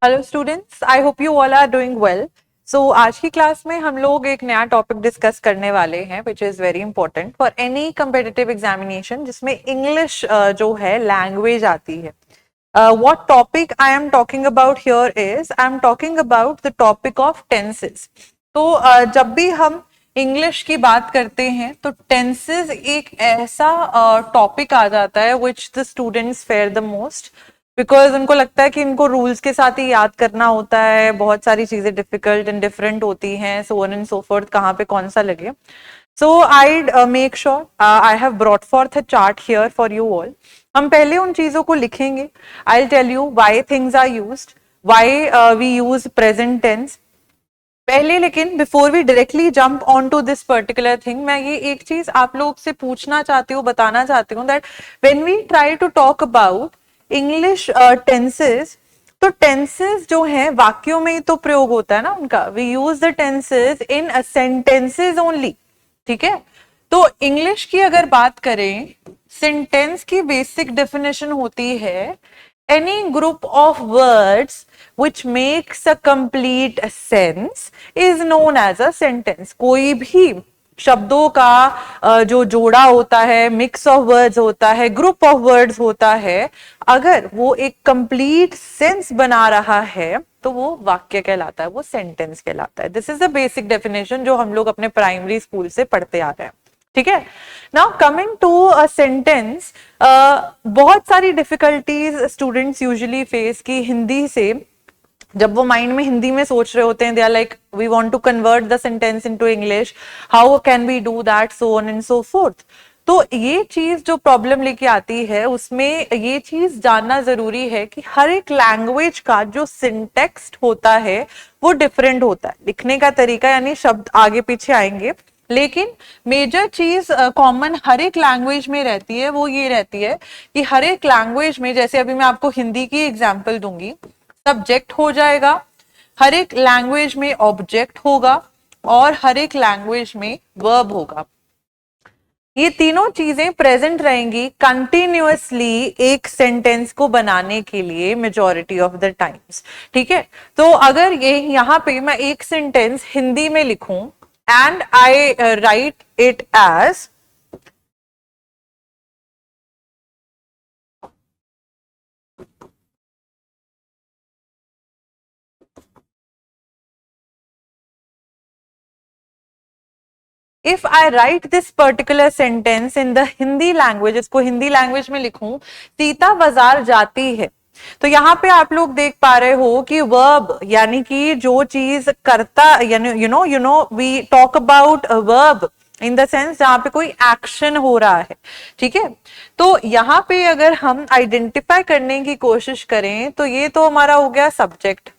Hello students, I hope you all are doing well. So आज की class में हम लोग एक नया टॉपिक डिस्कस करने वाले हैं which is very important for any competitive examination जिसमें इंग्लिश जो है लैंग्वेज आती है। what topic I am talking about here is I am talking about the topic of tenses। तो जब भी हम इंग्लिश की बात करते हैं तो टेंसेस एक ऐसा टॉपिक आ जाता है which the students fair the most, because उनको लगता है कि इनको रूल्स के साथ ही याद करना होता है, बहुत सारी चीजें डिफिकल्ट एंड डिफरेंट होती हैं, सो ऑन एंड सो फोर्थ, कहाँ पे कौन सा लगे। So I'd make sure I have brought forth a chart here for you all। हम पहले उन चीजों को लिखेंगे। I'll tell you why things are used, why we use present tense। पहले लेकिन before we directly jump on to this particular thing, मैं ये एक चीज आप लोग से पूछना चाहती हूँ, बताना चाहती हूँ that when we try to talk about English tenses, तो टेंसेस जो हैं वाक्यों में ही तो प्रयोग होता है ना उनका। We use the tenses in sentences only, ठीक है। तो इंग्लिश की अगर बात करें, सेंटेंस की बेसिक डेफिनेशन होती है any group of words which makes a complete sense is known as a sentence। कोई भी शब्दों का जो जोड़ा होता है, मिक्स ऑफ वर्ड्स होता है, ग्रुप ऑफ वर्ड्स होता है, अगर वो एक कंप्लीट सेंस बना रहा है तो वो वाक्य कहलाता है, वो सेंटेंस कहलाता है। This is the basic definition जो हम लोग अपने प्राइमरी स्कूल से पढ़ते आ रहे हैं, ठीक है। Now coming to a sentence, बहुत सारी डिफिकल्टीज स्टूडेंट्स यूजुअली फेस की हिंदी से, जब वो माइंड में हिंदी में सोच रहे होते हैं, they are like we want to convert the sentence into English, how can we do that, so on and so forth. तो ये चीज जो प्रॉब्लम लेके आती है, उसमें ये चीज जानना जरूरी है कि हर एक लैंग्वेज का जो सिंटेक्स्ट होता है वो डिफरेंट होता है। लिखने का तरीका यानी शब्द आगे पीछे आएंगे, लेकिन मेजर चीज कॉमन हर एक लैंग्वेज में रहती है, वो ये रहती है कि हर एक लैंग्वेज में, जैसे अभी मैं आपको हिंदी की एग्जांपल दूंगी, सब्जेक्ट हो जाएगा, हर एक लैंग्वेज में ऑब्जेक्ट होगा और हर एक लैंग्वेज में वर्ब होगा। ये तीनों चीजें प्रेजेंट रहेंगी कंटिन्यूअसली एक सेंटेंस को बनाने के लिए मेजॉरिटी ऑफ द टाइम्स, ठीक है। तो अगर ये यहां पे मैं एक सेंटेंस हिंदी में लिखूं and I write it as if I write this particular sentence in the Hindi language, इसको हिंदी लैंग्वेज में लिखूं, सीता बाजार जाती है, तो यहाँ पे आप लोग देख पा रहे हो कि वर्ब यानी कि जो चीज करता, यानी you know we talk about verb in the sense जहां पे कोई एक्शन हो रहा है, ठीक है। तो यहाँ पे अगर हम आइडेंटिफाई करने की कोशिश करें तो ये तो हमारा हो गया सब्जेक्ट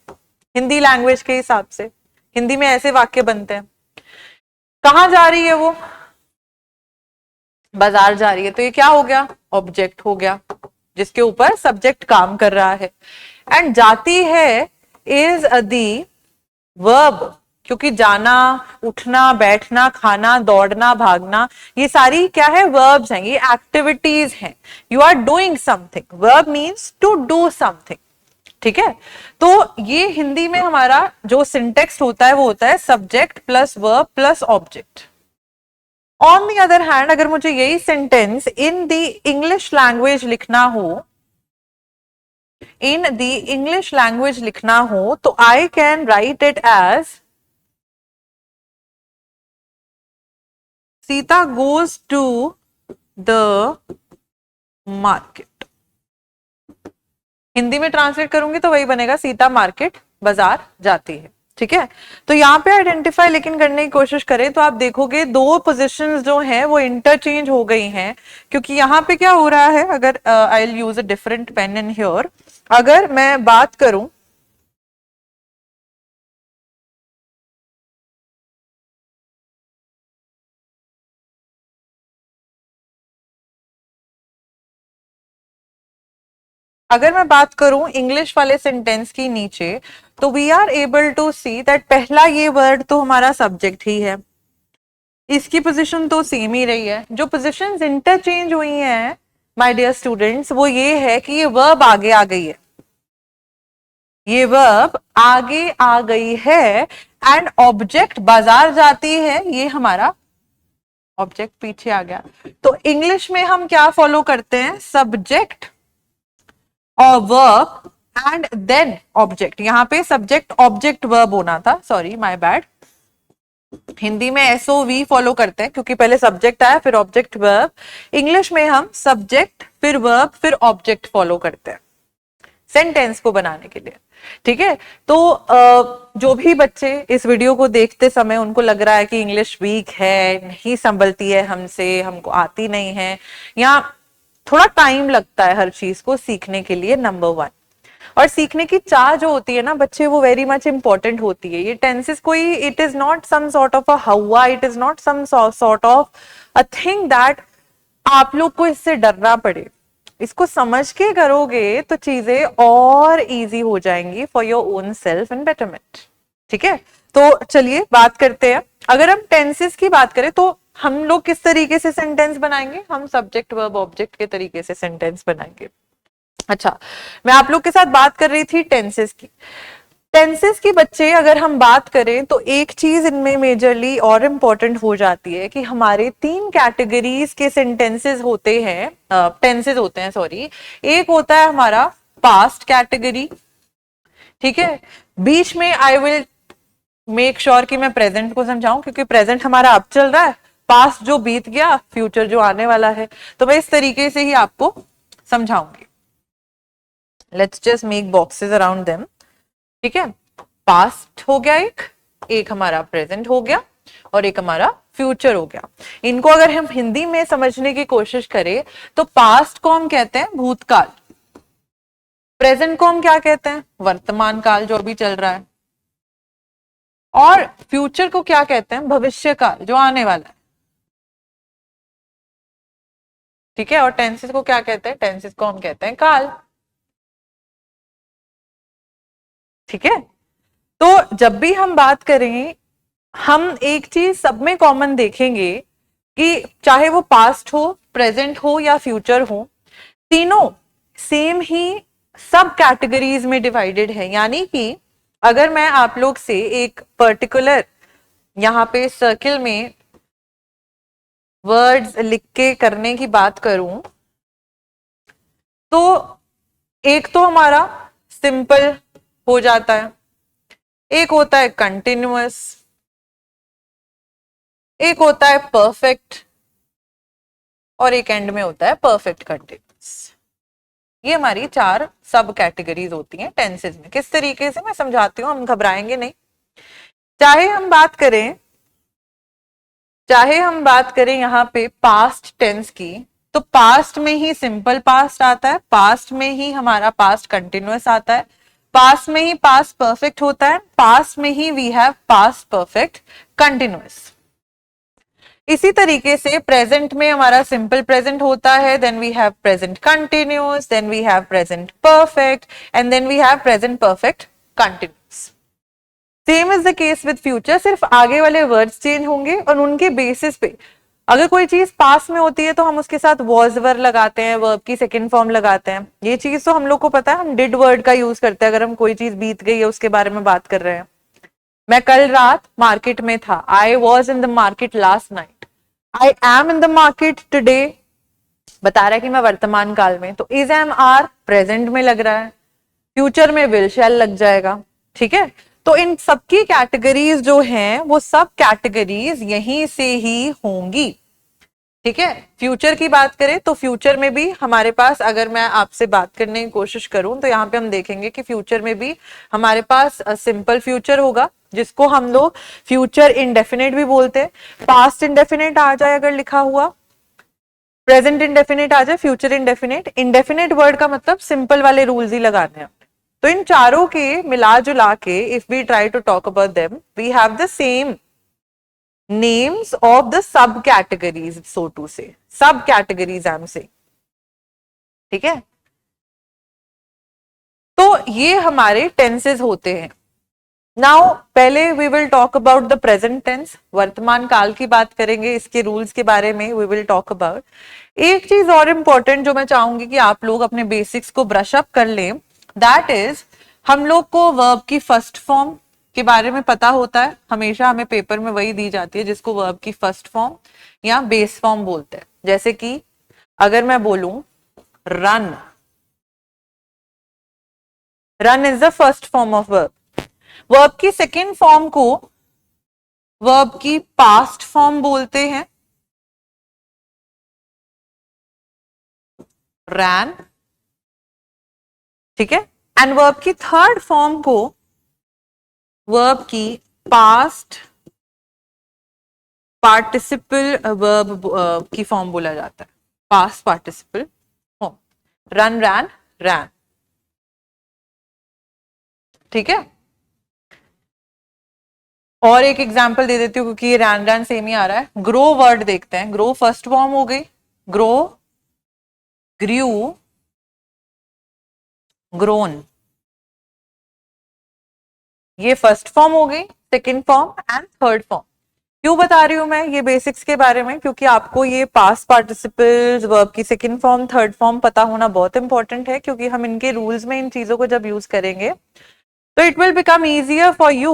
हिंदी लैंग्वेज के हिसाब से। हिंदी में ऐसे वाक्य बनते हैं, कहाँ जा रही है वो, बाजार जा रही है, तो ये क्या हो गया, ऑब्जेक्ट हो गया जिसके ऊपर सब्जेक्ट काम कर रहा है। एंड जाती है इज दी वर्ब, क्योंकि जाना, उठना, बैठना, खाना, दौड़ना, भागना, ये सारी क्या है, वर्ब्स हैं, ये एक्टिविटीज हैं। You are doing something, verb means to do something, ठीक है। तो ये हिंदी में हमारा जो सिंटेक्स होता है वो होता है subject plus verb plus object. On the other hand, अगर मुझे यही sentence in the English language लिखना हो, इन दी इंग्लिश लैंग्वेज लिखना हो, तो I can write it as Sita goes to the market. Hindi में ट्रांसलेट करूंगी तो वही बनेगा, सीता मार्केट, बाजार जाती है, ठीक है। तो यहाँ पे आइडेंटिफाई लेकिन करने की कोशिश करें तो आप देखोगे दो पोजीशंस जो हैं वो इंटरचेंज हो गई हैं, क्योंकि यहाँ पे क्या हो रहा है, अगर I will use a different pain in here, अगर मैं बात करूं, अगर मैं बात करूं इंग्लिश वाले सेंटेंस की नीचे, तो we are able to see that पहला ये वर्ड तो हमारा सब्जेक्ट ही है, इसकी पोजीशन तो सेम ही रही है। जो पोजीशंस इंटरचेंज हुई हैं माय डियर स्टूडेंट्स, वो ये है कि ये वर्ब आगे आ गई है, ये वर्ब आगे आ गई है एंड ऑब्जेक्ट बाजार जाती है, ये हमारा ऑब्जेक्ट पीछे आ गया। तो इंग्लिश में हम क्या फॉलो करते हैं, सब्जेक्ट और वर्ब एंड देन ऑब्जेक्ट। यहां पे सब्जेक्ट ऑब्जेक्ट वर्ब होना था, सॉरी माय बैड। हिंदी में एसओवी फॉलो करते हैं क्योंकि पहले सब्जेक्ट आया फिर ऑब्जेक्ट वर्ब। इंग्लिश में हम सब्जेक्ट फिर वर्ब फिर ऑब्जेक्ट फॉलो करते हैं सेंटेंस को बनाने के लिए। ठीक है, तो जो भी बच्चे इस वीडियो को देखते समय उनको लग रहा है कि इंग्लिश वीक है, नहीं संभलती है हमसे, हमको आती नहीं है, या थोड़ा टाइम लगता है हर चीज को सीखने के लिए, नंबर वन। और सीखने की चाह जो होती है ना बच्चे, वो वेरी मच इंपॉर्टेंट होती है। ये टेंसेस कोई, it is not some sort of a हवा, it is not some sort of a thing that आप लोग को इससे डरना पड़े। इसको समझ के करोगे तो चीजें और इजी हो जाएंगी for your own self and betterment. ठीक है, तो चलिए बात करते हैं। अगर हम टेंसेस की बात करें तो हम लोग किस तरीके से सेंटेंस बनाएंगे, हम सब्जेक्ट वर्ब ऑब्जेक्ट के तरीके से सेंटेंस बनाएंगे। अच्छा, मैं आप लोग के साथ बात कर रही थी टेंसेस की। टेंसेस की बच्चे अगर हम बात करें तो एक चीज इनमें मेजरली और इम्पोर्टेंट हो जाती है कि हमारे तीन कैटेगरीज के सेंटेंसेस होते हैं, टेंसेस होते हैं सॉरी। एक होता है हमारा पास्ट कैटेगरी, ठीक है, बीच में आई विल मेक श्योर कि मैं प्रेजेंट को समझाऊं क्योंकि प्रेजेंट हमारा अब चल रहा है, पास्ट जो बीत गया, फ्यूचर जो आने वाला है, तो मैं इस तरीके से ही आपको समझाऊंगी। Let's just make boxes around them. ठीक है, पास्ट हो गया एक हमारा प्रेजेंट हो गया और एक हमारा फ्यूचर हो गया। इनको अगर हम हिंदी में समझने की कोशिश करें तो पास्ट को हम कहते हैं भूतकाल, प्रेजेंट को हम क्या कहते हैं, वर्तमान काल जो अभी चल रहा है, और फ्यूचर को क्या कहते हैं, भविष्य काल जो आने वाला है। ठीक है, और टेंसेस को क्या कहते हैं, टेंसेस को हम कहते हैं काल। ठीक है, तो जब भी हम बात करें, हम एक चीज सब में कॉमन देखेंगे कि चाहे वो पास्ट हो, प्रेजेंट हो या फ्यूचर हो, तीनों सेम ही सब कैटेगरीज में डिवाइडेड है। यानी कि अगर मैं आप लोग से एक पर्टिकुलर यहां पे सर्किल में वर्ड्स लिख के करने की बात करूं तो एक तो हमारा सिंपल हो जाता है, एक होता है कंटिन्यूअस, एक होता है परफेक्ट, और एक एंड में होता है परफेक्ट कंटिन्यूअस। ये हमारी चार सब कैटेगरीज होती हैं टेंसेस में। किस तरीके से मैं समझाती हूँ, हम घबराएंगे नहीं। चाहे हम बात करें यहाँ पे पास्ट टेंस की, तो पास्ट में ही सिंपल पास्ट आता है, पास्ट में ही हमारा पास्ट कंटिन्यूअस आता है, पास्ट में ही पास्ट परफेक्ट होता है, पास्ट में ही we have past perfect continuous. इसी तरीके से प्रेजेंट में हमारा सिंपल प्रेजेंट होता है, then we have present continuous, then we have present perfect, and then we have present perfect continuous. Same is the case with future, सिर्फ आगे वाले वर्ड्स चेंज होंगे और उनके बेसिस पे अगर कोई चीज पास में होती है तो हम उसके साथ वॉज वर्ब लगाते हैं, वर्ब की सेकंड फॉर्म लगाते हैं। ये चीज तो हम लोग को पता है, हम डिड वर्ड का यूज करते हैं अगर हम कोई चीज बीत गई है उसके बारे में बात कर रहे हैं। मैं कल रात मार्केट में था, I was in the market last night, I am in the market today, बता रहा है कि मैं वर्तमान काल में, तो इज एम आर प्रेजेंट में लग रहा है, फ्यूचर में विल शैल लग जाएगा। ठीक है, तो इन सबकी कैटेगरीज जो हैं वो सब कैटेगरीज यहीं से ही होंगी। ठीक है, फ्यूचर की बात करें तो फ्यूचर में भी हमारे पास, अगर मैं आपसे बात करने की कोशिश करूं तो यहाँ पे हम देखेंगे कि फ्यूचर में भी हमारे पास सिंपल फ्यूचर होगा जिसको हम लोग फ्यूचर इंडेफिनिट भी बोलते हैं। पास्ट इंडेफिनिट आ जाए अगर लिखा हुआ, प्रेजेंट इंडेफिनिट आ जाए, फ्यूचर इंडेफिनिट। इंडेफिनिट वर्ड का मतलब सिंपल वाले रूल्स ही लगाने हैं। तो इन चारों के मिला जुला के if we try to talk about them, we have the same names of the subcategories, so to say सब कैटेगरीज आई एम से। ठीक है, तो ये हमारे टेंसेस होते हैं। नाउ पहले we will talk about the present tense, वर्तमान काल की बात करेंगे, इसके रूल्स के बारे में वी विल टॉक अबाउट। एक चीज और इंपॉर्टेंट जो मैं चाहूंगी कि आप लोग अपने बेसिक्स को ब्रश अप कर लें, दैट इज हम लोग को वर्ब की फर्स्ट फॉर्म के बारे में पता होता है, हमेशा हमें पेपर में वही दी जाती है जिसको वर्ब की फर्स्ट फॉर्म या बेस फॉर्म बोलते हैं। जैसे कि अगर मैं बोलूं run, run is the first form of verb. Verb की सेकेंड फॉर्म को वर्ब की पास्ट फॉर्म बोलते हैं, रैन, ठीक है। एंड वर्ब की थर्ड फॉर्म को वर्ब की पास्ट पार्टिसिपल वर्ब की फॉर्म बोला जाता है, पास्ट पार्टिसिपल फॉर्म, रन, रैन, रैन, ठीक है। और एक एग्जांपल दे देती हूँ क्योंकि ये रैन रैन सेम ही आ रहा है। ग्रो वर्ड देखते हैं, ग्रो फर्स्ट फॉर्म हो गई, ग्रो, ग्रू, ग्रोन, ये फर्स्ट फॉर्म हो गई, second form and third form. क्यों बता रही हूं मैं ये बेसिक्स के बारे में, क्योंकि आपको ये पास्ट पार्टिसिपल्स, वर्ब की सेकंड फॉर्म, थर्ड फॉर्म पता होना बहुत इंपॉर्टेंट है, क्योंकि हम इनके रूल्स में इन चीजों को जब यूज करेंगे तो it will become easier for you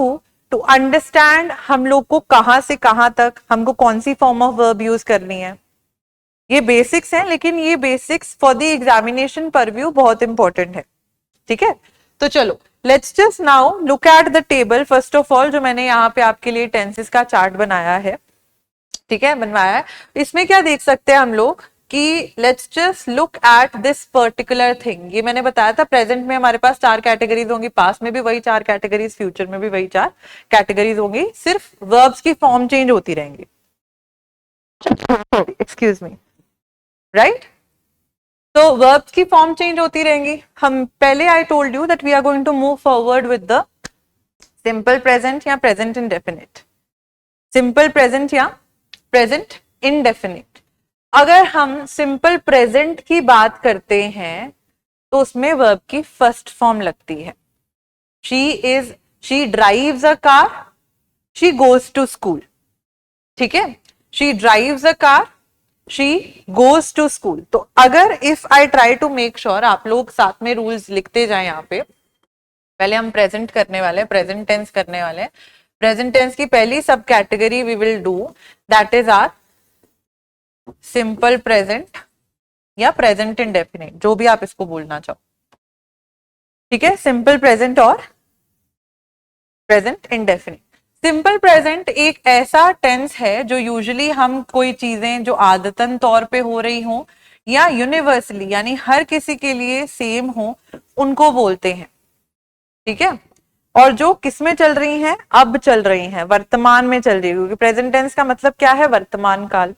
to understand हम लोग को कहां से कहां तक हमको कौन सी फॉर्म ऑफ वर्ब यूज करनी है। ये बेसिक्स हैं, लेकिन ये basics for the examination purview बहुत इंपॉर्टेंट है, ठीक है। तो चलो let's just now look at the table first of all, जो मैंने यहाँ पे आपके लिए टेंसेस का चार्ट बनाया है, ठीक है, बनवाया है। इसमें क्या देख सकते हैं हम लोग कि let's just look at this particular thing. ये मैंने बताया था प्रेजेंट में हमारे पास 4 कैटेगरीज होंगी, पास्ट में भी वही 4 कैटेगरीज, फ्यूचर में भी वही 4 कैटेगरीज होंगी, सिर्फ वर्ब्स की फॉर्म चेंज होती रहेंगी, एक्सक्यूज मी, राइट। तो वर्ब्स की फॉर्म चेंज होती रहेंगी। हम पहले I told you that we are going to move forward with the simple present या प्रेजेंट इंडेफिनिट, सिंपल प्रेजेंट या प्रेजेंट इंडेफिनिट। अगर हम सिंपल प्रेजेंट की बात करते हैं तो उसमें वर्ब की फर्स्ट फॉर्म लगती है। She drives a car, she goes to school, ठीक है, she drives a car, she goes to school. तो अगर if I try to make sure, आप लोग साथ में रूल्स लिखते जाए, यहाँ पे पहले हम प्रेजेंट करने वाले हैं, प्रेजेंट टेंस करने वाले हैं। प्रेजेंट टेंस की पहली subcategory we will do, that is our simple present या प्रेजेंट इंडेफिनिट, जो भी आप इसको बोलना चाहो, ठीक है, सिंपल प्रेजेंट और प्रेजेंट इंडेफिनिट। सिंपल प्रेजेंट एक ऐसा टेंस है जो यूजुअली हम कोई चीजें जो आदतन तौर पे हो रही हो या यूनिवर्सली यानी हर किसी के लिए सेम हो उनको बोलते हैं, ठीक है, और जो किस में चल रही हैं, अब चल रही हैं, वर्तमान में चल रही है, क्योंकि प्रेजेंट टेंस का मतलब क्या है, वर्तमान काल,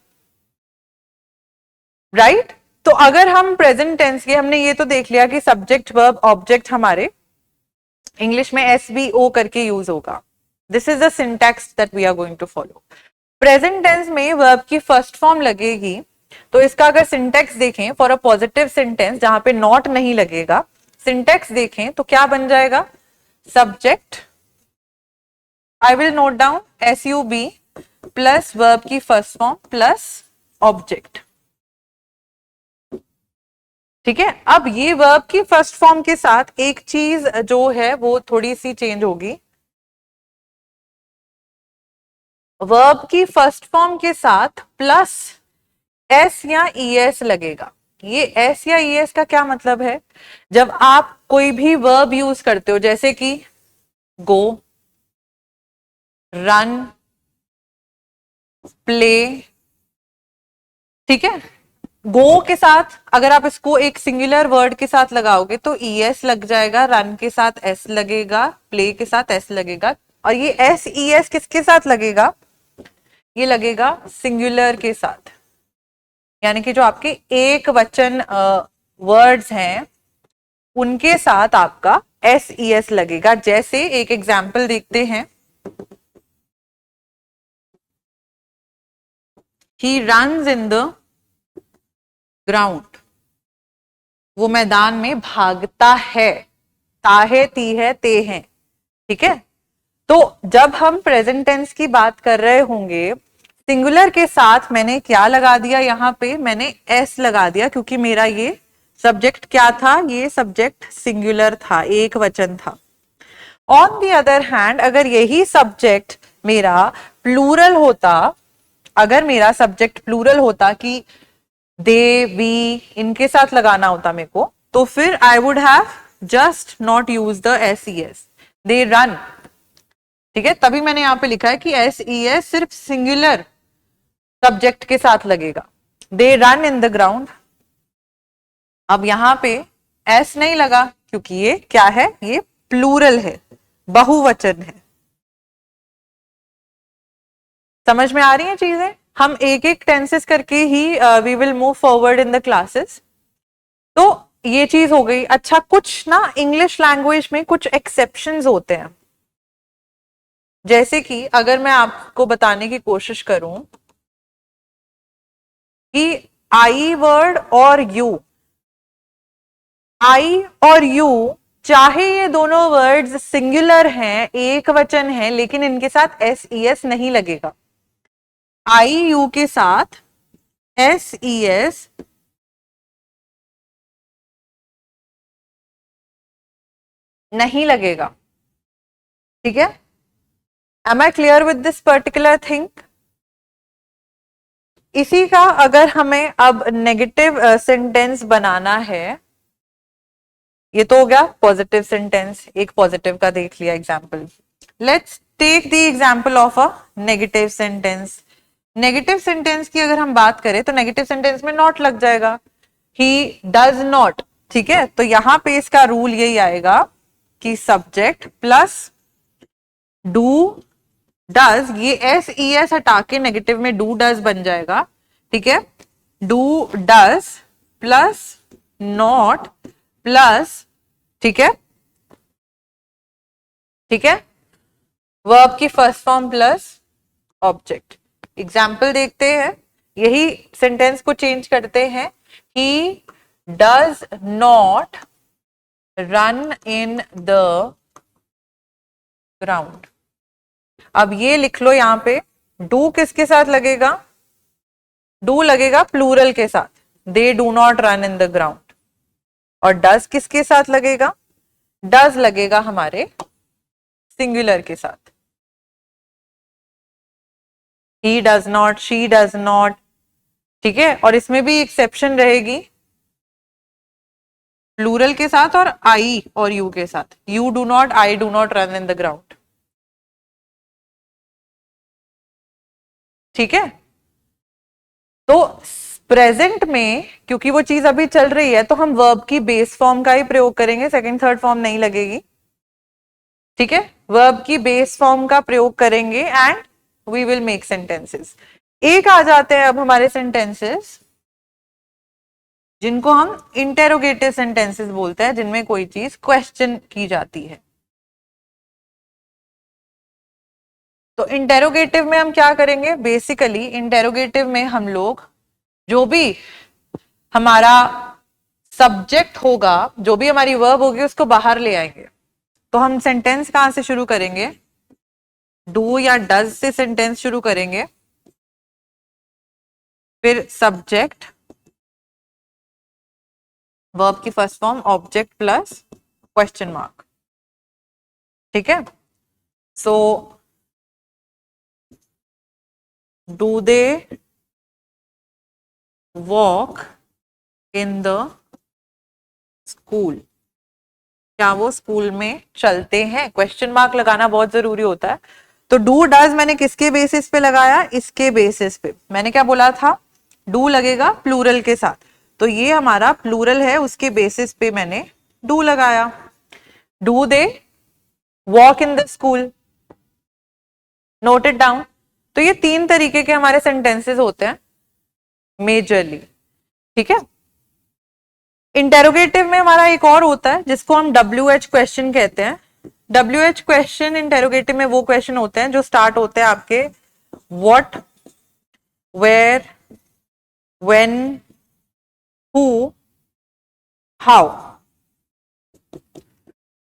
राइट। तो अगर हम प्रेजेंट टेंस के, हमने ये तो देख लिया कि सब्जेक्ट वर्ब ऑब्जेक्ट हमारे इंग्लिश में SVO करके यूज होगा। This is the syntax that we are going to follow. Present tense में वर्ब की फर्स्ट फॉर्म लगेगी, तो इसका अगर सिंटैक्स देखें फॉर अ पॉजिटिव सेंटेंस जहां पे नॉट नहीं लगेगा, सिंटैक्स देखें तो क्या बन जाएगा, subject, I will note down SUB plus verb की फर्स्ट फॉर्म प्लस ऑब्जेक्ट, ठीक है। अब ये वर्ब की फर्स्ट फॉर्म के साथ एक चीज जो है वो थोड़ी सी चेंज होगी, वर्ब की फर्स्ट फॉर्म के साथ प्लस S या ES लगेगा। ये S या ES का क्या मतलब है, जब आप कोई भी वर्ब यूज करते हो जैसे कि गो, रन, प्ले, ठीक है, गो के साथ अगर आप इसको एक सिंगुलर वर्ड के साथ लगाओगे तो ES लग जाएगा, रन के साथ S लगेगा, प्ले के साथ S लगेगा, और ये SES किसके साथ लगेगा, ये लगेगा सिंगुलर के साथ, यानी कि जो आपके एक वचन वर्ड्स हैं उनके साथ आपका SES लगेगा। जैसे एक एग्जाम्पल देखते हैं, he runs in the ground, वो मैदान में भागता है, ताहे ती है ते हैं, ठीक है। तो जब हम प्रेजेंट टेंस की बात कर रहे होंगे, सिंगुलर के साथ मैंने क्या लगा दिया, यहां पे मैंने S लगा दिया, क्योंकि मेरा ये सब्जेक्ट क्या था, ये सब्जेक्ट सिंगुलर था, एक वचन था। ऑन द अदर हैंड अगर यही सब्जेक्ट मेरा प्लूरल होता, अगर मेरा सब्जेक्ट प्लूरल होता कि दे वी इनके साथ लगाना होता मेरे को, तो फिर I would have just not use the S E S, they run. ठीक है, तभी मैंने यहां पे लिखा है कि एस ई एस सिर्फ सिंगुलर सब्जेक्ट के साथ लगेगा, they run in the ground. अब यहां पे एस नहीं लगा क्योंकि ये क्या है, ये प्लूरल है, बहुवचन है। समझ में आ रही हैं चीजें? हम एक एक टेंसेस करके ही we will move forward in the classes. तो ये चीज हो गई। अच्छा, कुछ ना इंग्लिश लैंग्वेज में कुछ एक्सेप्शंस होते हैं, जैसे कि अगर मैं आपको बताने की कोशिश करूं कि आई वर्ड और यू, आई और यू, चाहे ये दोनों वर्ड्स सिंगुलर हैं, एक वचन है, लेकिन इनके साथ एस ई एस नहीं लगेगा। आई यू के साथ एस ई एस नहीं लगेगा। ठीक है, am I clear with this particular thing? इसी का अगर हमें अब नेगेटिव सेंटेंस बनाना है, ये तो हो गया पॉजिटिव सेंटेंस, एक पॉजिटिव का देख लिया example. Let's take the example of a negative sentence. Negative sentence की अगर हम बात करें तो नेगेटिव सेंटेंस में नॉट लग जाएगा, ही डज नॉट। ठीक है, तो यहां पे इसका रूल यही आएगा कि सब्जेक्ट प्लस डू डज, ये एस ई एस हटा के नेगेटिव में डू डज बन जाएगा। ठीक है, do does plus not plus, ठीक है, ठीक है, वर्ब की first form plus object. Example देखते हैं, यही सेंटेंस को चेंज करते हैं। He does not run in the ground. अब ये लिख लो यहां पे, डू किसके साथ लगेगा, डू लगेगा प्लूरल के साथ, they do not run in the ground. और डज किसके साथ लगेगा, डज लगेगा हमारे सिंगुलर के साथ, he does not, she does not. ठीक है, और इसमें भी एक्सेप्शन रहेगी प्लूरल के साथ और आई और यू के साथ, you do not, I do not run in the ground. ठीक है, तो प्रेजेंट में क्योंकि वो चीज अभी चल रही है तो हम वर्ब की बेस फॉर्म का ही प्रयोग करेंगे, सेकंड थर्ड फॉर्म नहीं लगेगी। ठीक है, वर्ब की बेस फॉर्म का प्रयोग करेंगे and we will make sentences. एक आ जाते हैं अब हमारे सेंटेंसेस जिनको हम इंटेरोगेटिव सेंटेंसेस बोलते हैं, जिनमें कोई चीज क्वेश्चन की जाती है। तो इंटेरोगेटिव में हम क्या करेंगे, बेसिकली इंटेरोगेटिव में हम लोग जो भी हमारा सब्जेक्ट होगा, जो भी हमारी वर्ब होगी, उसको बाहर ले आएंगे। तो हम सेंटेंस कहां से शुरू करेंगे, डू या डज से सेंटेंस शुरू करेंगे, फिर सब्जेक्ट, वर्ब की first form object plus question mark. ठीक है, so do they walk in the school, क्या वो स्कूल में चलते हैं, क्वेश्चन मार्क लगाना बहुत जरूरी होता है। तो डू डज मैंने किसके बेसिस पे लगाया, इसके बेसिस पे। मैंने क्या बोला था, डू लगेगा प्लूरल के साथ, तो ये हमारा प्लूरल है, उसके बेसिस पे मैंने डू लगाया। Do they walk in the school, note it down. तो ये तीन तरीके के हमारे सेंटेंसेस होते हैं मेजरली। ठीक है, इंटेरोगेटिव में हमारा एक और होता है जिसको हम WH क्वेश्चन कहते हैं। WH क्वेश्चन इंटेरोगेटिव में वो क्वेश्चन होते हैं जो स्टार्ट होते हैं आपके what, where, when, who, how.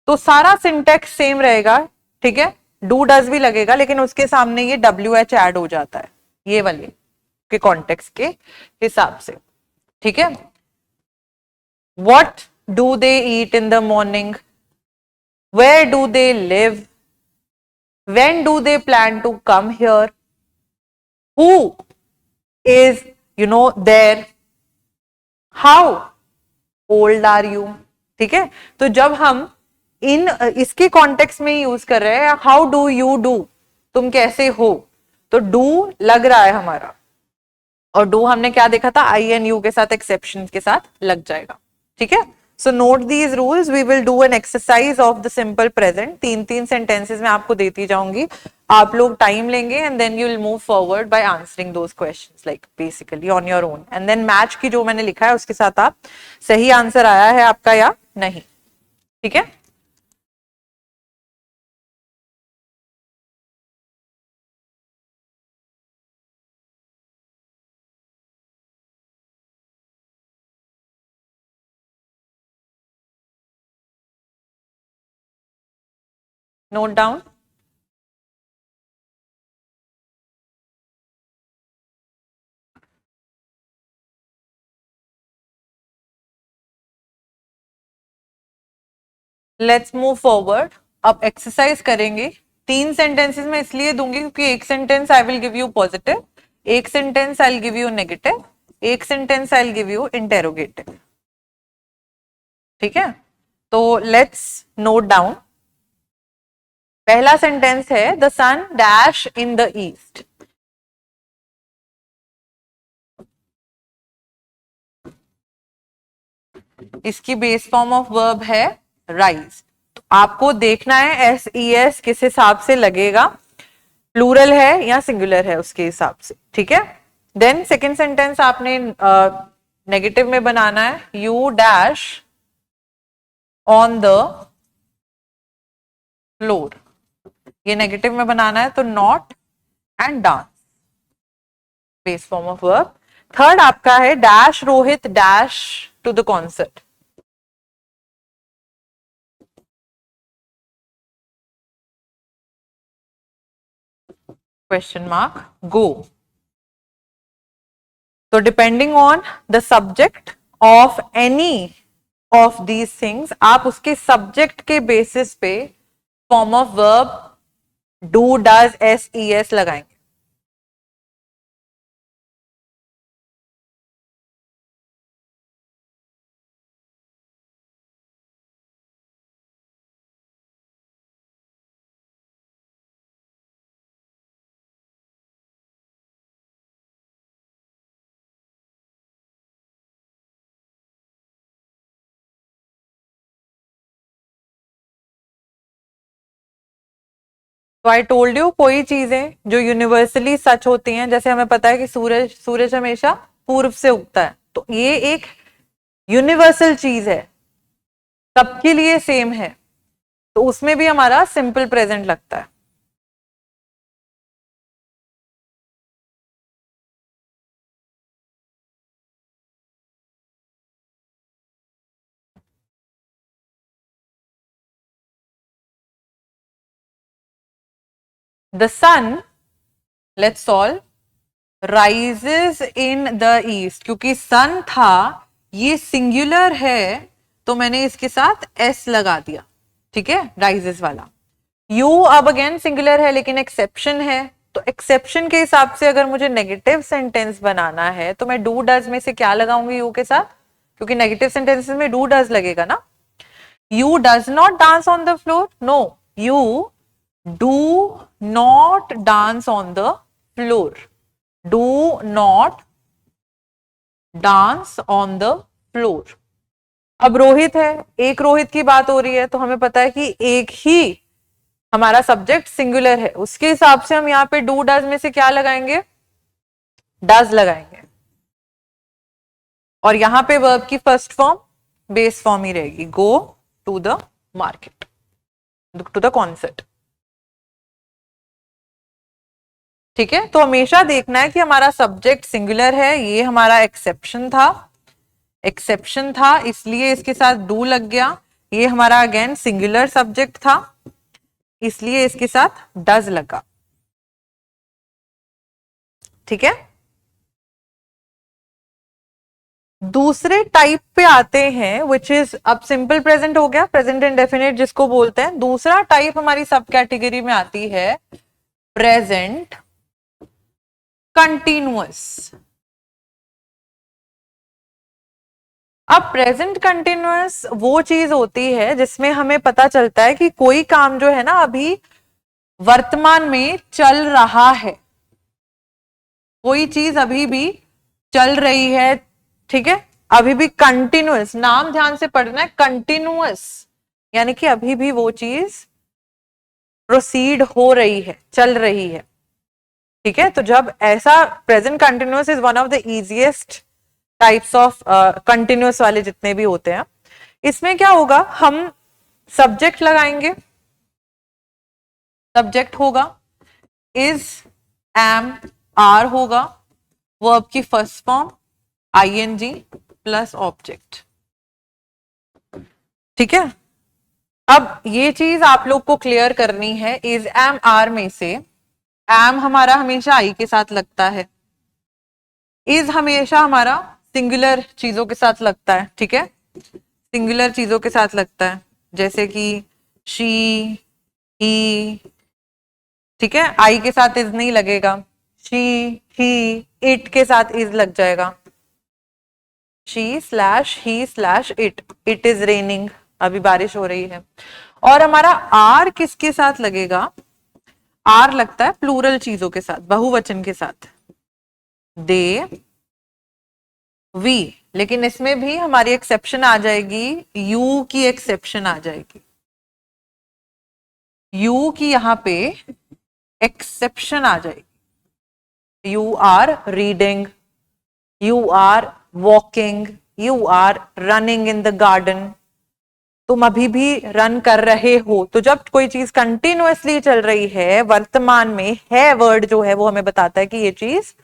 तो सारा सिंटेक्स सेम रहेगा। ठीक है, डू डज भी लगेगा लेकिन उसके सामने ये WH ऐड हो जाता है, ये वाले के कॉन्टेक्स्ट के हिसाब से। ठीक है, What do they eat in the morning? Where do they live? When do they plan to come here? Who is there? How old are you? ठीक है, तो जब हम इन इसके कॉन्टेक्स्ट में यूज कर रहे हैं, हाउ डू यू डू, तुम कैसे हो, तो डू लग रहा है हमारा, और डू हमने क्या देखा था, आई एन यू के साथ, एक्सेप्शन के साथ लग जाएगा. ठीक है, so note these rules. We will do an exercise of the simple present. 3-3 sentences में आपको देती जाऊंगी, आप लोग टाइम लेंगे and then you will move forward by answering those questions like basically on your own, and then match की जो मैंने लिखा है उसके साथ आप सही आंसर आया है आपका या नहीं. ठीक है, note down. Let's move forward. अब एक्सरसाइज करेंगे. 3 सेंटेंसेस में इसलिए दूंगी क्योंकि एक sentence I will give you positive, एक sentence I will give you negative, एक sentence I will give you interrogative. ठीक है, तो लेट्स नोट डाउन. पहला सेंटेंस है the sun dash in the east. इसकी बेस फॉर्म ऑफ वर्ब है rise. तो आपको देखना है एस ई एस किस हिसाब से लगेगा, प्लूरल है या सिंगुलर है उसके हिसाब से. ठीक है, देन सेकेंड सेंटेंस आपने नेगेटिव में बनाना है. You dash on the floor, ये नेगेटिव में बनाना है, तो not and dance, base form of verb. Third आपका है dash Rohit dash to the concert. Question mark go. तो depending on the subject of any of these things, आप उसके सब्जेक्ट के बेसिस पे form of verb do does S E S लगाएंगे. तो आई told you, कोई चीजें जो यूनिवर्सली सच होती हैं, जैसे हमें पता है कि सूरज सूरज हमेशा पूर्व से उगता है, तो ये एक यूनिवर्सल चीज है, सबके लिए सेम है, तो उसमें भी हमारा सिंपल प्रेजेंट लगता है. The sun, let's solve, rises in the east. क्योंकि सन था, ये सिंगुलर है, तो मैंने इसके साथ एस लगा दिया. ठीक है, राइजेस वाला. यू अब अगेन सिंगुलर है लेकिन एक्सेप्शन है, तो एक्सेप्शन के हिसाब से अगर मुझे नेगेटिव सेंटेंस बनाना है तो मैं डू डज में से क्या लगाऊंगी यू के साथ, क्योंकि नेगेटिव सेंटेंसेस में डू डज लगेगा ना. You does not dance on the floor, no, you do not dance on the floor, do not dance on the floor. अब रोहित है, एक रोहित की बात हो रही है, तो हमें पता है कि एक ही हमारा सब्जेक्ट सिंगुलर है, उसके हिसाब से हम यहाँ पे डू डज में से क्या लगाएंगे, डज लगाएंगे, और यहां पे वर्ब की फर्स्ट फॉर्म बेस फॉर्म ही रहेगी, go to the market, to the concert. ठीक है, तो हमेशा देखना है कि हमारा सब्जेक्ट सिंगुलर है. ये हमारा एक्सेप्शन था, एक्सेप्शन था इसलिए इसके साथ डू लग गया. ये हमारा अगेन सिंगुलर सब्जेक्ट था, इसलिए इसके साथ डज लगा. ठीक है, दूसरे टाइप पे आते हैं विच इज, अब सिंपल प्रेजेंट हो गया, प्रेजेंट इंडेफिनिट जिसको बोलते हैं। दूसरा टाइप हमारी सब कैटेगरी में आती है प्रेजेंट कंटिन्यूअस। अब प्रेजेंट कंटिन्यूअस वो चीज होती है जिसमें हमें पता चलता है कि कोई काम जो है ना अभी वर्तमान में चल रहा है, कोई चीज अभी भी चल रही है, ठीक है, अभी भी कंटिन्यूअस, नाम ध्यान से पढ़ना है, कंटिन्यूअस यानी कि अभी भी वो चीज प्रोसीड हो रही है, चल रही है, ठीक है। तो जब ऐसा, present continuous is one of the easiest types of continuous वाले जितने भी होते हैं। इसमें क्या होगा, हम सब्जेक्ट लगाएंगे, सब्जेक्ट होगा इज, एम, आर होगा, वर्ब की first form ING plus object, ठीक है। अब ये चीज आप लोग को क्लियर करनी है, इज एम आर में से एम हमारा हमेशा आई के साथ लगता है, इज हमेशा हमारा सिंगुलर चीजों के साथ लगता है, ठीक है, सिंगुलर चीजों के साथ लगता है, जैसे कि शी, ही, ठीक है, आई के साथ इज नहीं लगेगा, शी, ही, इट के साथ इज लग जाएगा, she slash he slash it, it is raining, अभी बारिश हो रही है। और हमारा आर किसके साथ लगेगा, आर लगता है प्लूरल चीजों के साथ, बहुवचन के साथ, दे, वी, लेकिन इसमें भी हमारी एक्सेप्शन आ जाएगी, यू की एक्सेप्शन आ जाएगी, यू की यहां पे एक्सेप्शन आ जाएगी, you are reading, you are walking, you are running in the garden, तुम अभी भी रन कर रहे हो। तो जब कोई चीज कंटिन्यूअसली चल रही है, वर्तमान में है, वर्ड जो है वो हमें बताता है कि ये चीज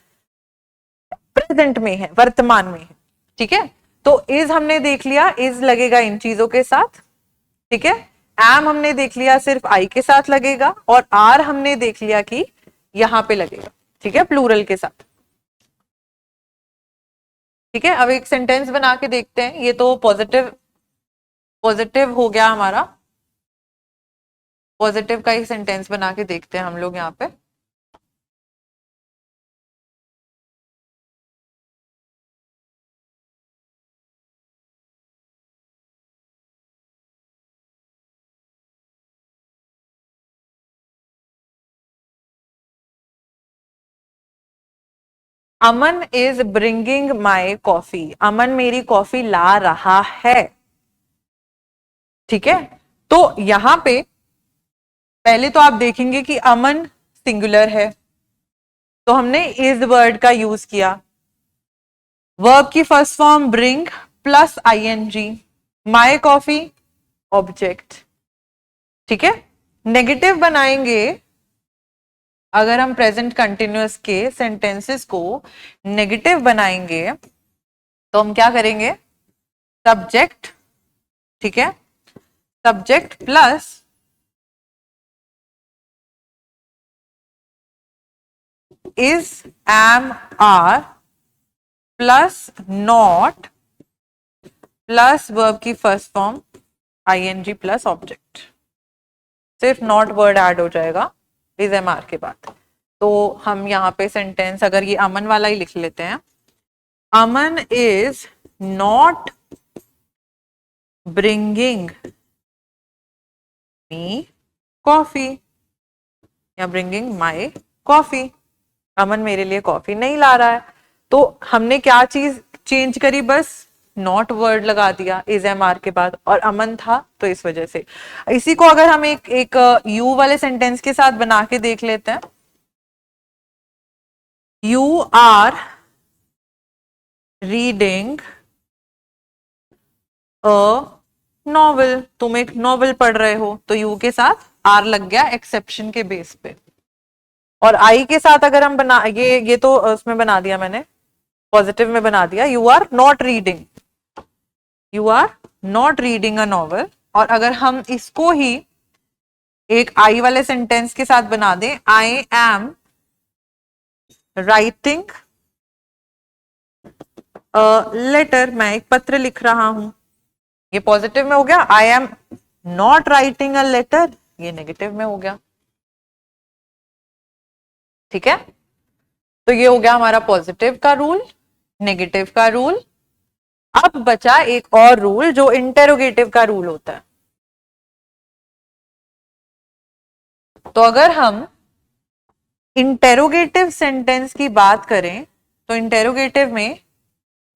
प्रेजेंट में है, वर्तमान में है, ठीक है। तो इज हमने देख लिया, इज लगेगा इन चीजों के साथ, ठीक है। एम हमने देख लिया सिर्फ आई के साथ लगेगा, और आर हमने देख लिया कि यहां पे लगेगा, ठीक है, प्लूरल के साथ, ठीक है। अब एक सेंटेंस बना के देखते हैं, ये तो पॉजिटिव, पॉजिटिव हो गया हमारा, पॉजिटिव का एक सेंटेंस बना के देखते हैं हम लोग यहाँ पे। अमन इज ब्रिंगिंग माई कॉफी, अमन मेरी कॉफी ला रहा है, ठीक है। तो यहां पे पहले तो आप देखेंगे कि अमन सिंगुलर है, तो हमने इज वर्ड का यूज किया, वर्ब की first form bring plus I N G, my coffee object, ठीक है। नेगेटिव बनाएंगे, अगर हम प्रेजेंट कंटिन्यूअस के सेंटेंसेस को नेगेटिव बनाएंगे तो हम क्या करेंगे, सब्जेक्ट, ठीक है, subject plus is, am, are plus not plus verb की first form ING plus object, सिर्फ नॉट वर्ड ऐड हो जाएगा इज एम आर के बाद। तो हम यहाँ पे सेंटेंस अगर ये अमन वाला ही लिख लेते हैं, Aman is not bringing me coffee, या ब्रिंगिंग माई कॉफी, अमन मेरे लिए कॉफी नहीं ला रहा है। तो हमने क्या चीज चेंज करी, बस नॉट वर्ड लगा दिया इज एम आर के बाद, और अमन था तो इस वजह से। इसी को अगर हम एक यू वाले सेंटेंस के साथ बना के देख लेते हैं, you are reading a novel, तुम एक नॉवल पढ़ रहे हो, तो यू के साथ आर लग गया एक्सेप्शन के बेस पे। और आई के साथ अगर हम बना, ये तो उसमें बना दिया मैंने, पॉजिटिव में बना दिया, you are not reading, you are not reading a novel. और अगर हम इसको ही एक आई वाले सेंटेंस के साथ बना दें, आई एम राइटिंग लेटर, मैं एक पत्र लिख रहा हूं, ये पॉजिटिव में हो गया. I am not writing a letter, ये नेगेटिव में हो गया. ठीक है, तो ये हो गया हमारा पॉजिटिव का रूल, नेगेटिव का रूल. अब बचा एक और रूल जो इंटेरोगेटिव का रूल होता है. तो अगर हम इंटेरोगेटिव सेंटेंस की बात करें तो इंटेरोगेटिव में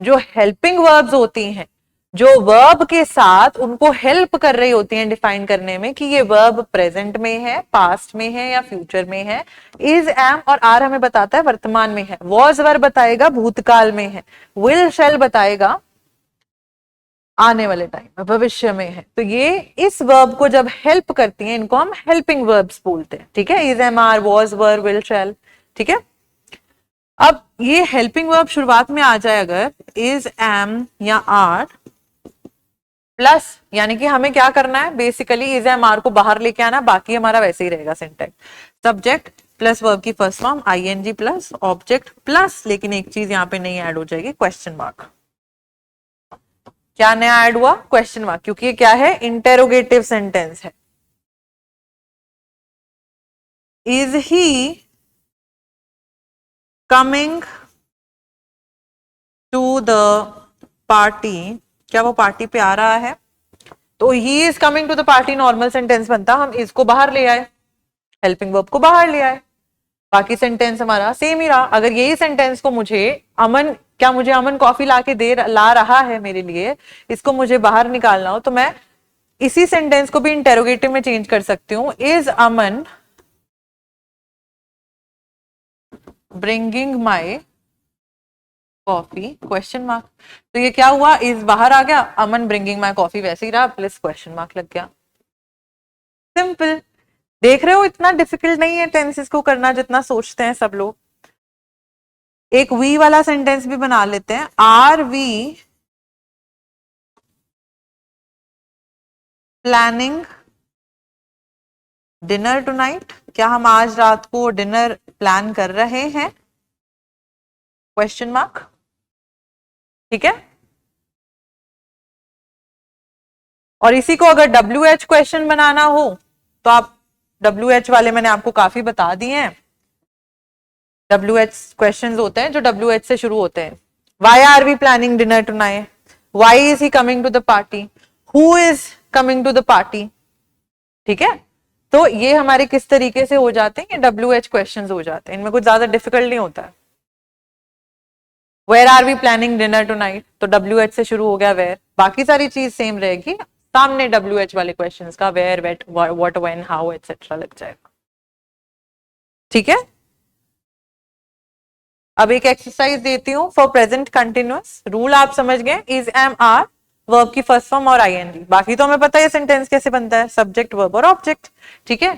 जो हेल्पिंग वर्ब्स होती हैं, जो वर्ब के साथ उनको हेल्प कर रही होती हैं डिफाइन करने में कि ये वर्ब प्रेजेंट में है, पास्ट में है या फ्यूचर में है. इज, एम और आर हमें बताता है वर्तमान में है. वॉज वर्ब बताएगा भूतकाल में है. विल शैल बताएगा आने वाले टाइम में, भविष्य में है. तो ये इस वर्ब को जब हेल्प करती हैं, इनको हम हेल्पिंग वर्ब्स बोलते हैं. ठीक है, is, am, are, was, were, will, shall. ठीक है, अब ये हेल्पिंग वर्ब शुरुआत में आ जाए अगर इज, एम या आर प्लस, यानी कि हमें क्या करना है बेसिकली, इज, एम, आर को बाहर लेके आना, बाकी हमारा वैसे ही रहेगा सिंटैक्स. सब्जेक्ट प्लस वर्ब की first form ING plus object plus, लेकिन एक चीज यहाँ पे नहीं ऐड हो जाएगी, क्वेश्चन मार्क. क्या नया ऐड हुआ? क्वेश्चन मार्क, क्योंकि ये क्या है, इंटेरोगेटिव सेंटेंस है. Is he coming to the party, क्या वो पार्टी पे आ रहा है? तो he is coming to the party normal sentence बनता, हम इसको बाहर ले आए, हेल्पिंग वर्ब को बाहर ले आए, बाकी सेंटेंस हमारा सेम ही रहा. अगर यही सेंटेंस को मुझे अमन, क्या मुझे अमन कॉफी ला रहा है मेरे लिए, इसको मुझे बाहर निकालना हो तो मैं इसी सेंटेंस को भी इंटेरोगेटिव में चेंज कर सकती हूँ. Is Aman bringing my coffee, question mark. तो ये क्या हुआ, इज बाहर आ गया, अमन ब्रिंगिंग माई कॉफी वैसे ही रहा, प्लस क्वेश्चन मार्क लग गया. सिंपल. देख रहे हो, इतना डिफिकल्ट नहीं है टेंसेस को करना जितना सोचते हैं सब लोग. एक वी वाला सेंटेंस भी बना लेते हैं. Are we planning dinner tonight, क्या हम आज रात को डिनर प्लान कर रहे हैं, क्वेश्चन मार्क. ठीक है, और इसी को अगर डब्ल्यू एच क्वेश्चन बनाना हो तो आप डब्ल्यू एच वाले मैंने आपको काफी बता दिए हैं. डब्ल्यू एच क्वेश्चन होते हैं जो डब्ल्यू एच से शुरू होते हैं. Why are we planning dinner tonight, why is he coming to the party, who is coming to the party. ठीक है, तो ये हमारे किस तरीके से हो जाते हैं, ये डब्ल्यू एच क्वेश्चन हो जाते हैं, इनमें कुछ ज्यादा डिफिकल्ट नहीं होता है. Where are we planning dinner tonight, तो डब्ल्यू एच से शुरू हो गया वेयर, बाकी सारी चीज सेम रहेगी, सामने डब्ल्यू एच वाले क्वेश्चंस का where, wait, what, when, how etcetera लग जाएगा. ठीक है, अब एक एक्सरसाइज देती हूँ फॉर प्रेजेंट कंटिन्यूअस. रूल आप समझ गए, इज, एम, आर, वर्ब की फर्स्ट फॉर्म और आईएनजी, बाकी तो हमें पता है सेंटेंस कैसे बनता है, सब्जेक्ट, वर्ब और ऑब्जेक्ट. ठीक है,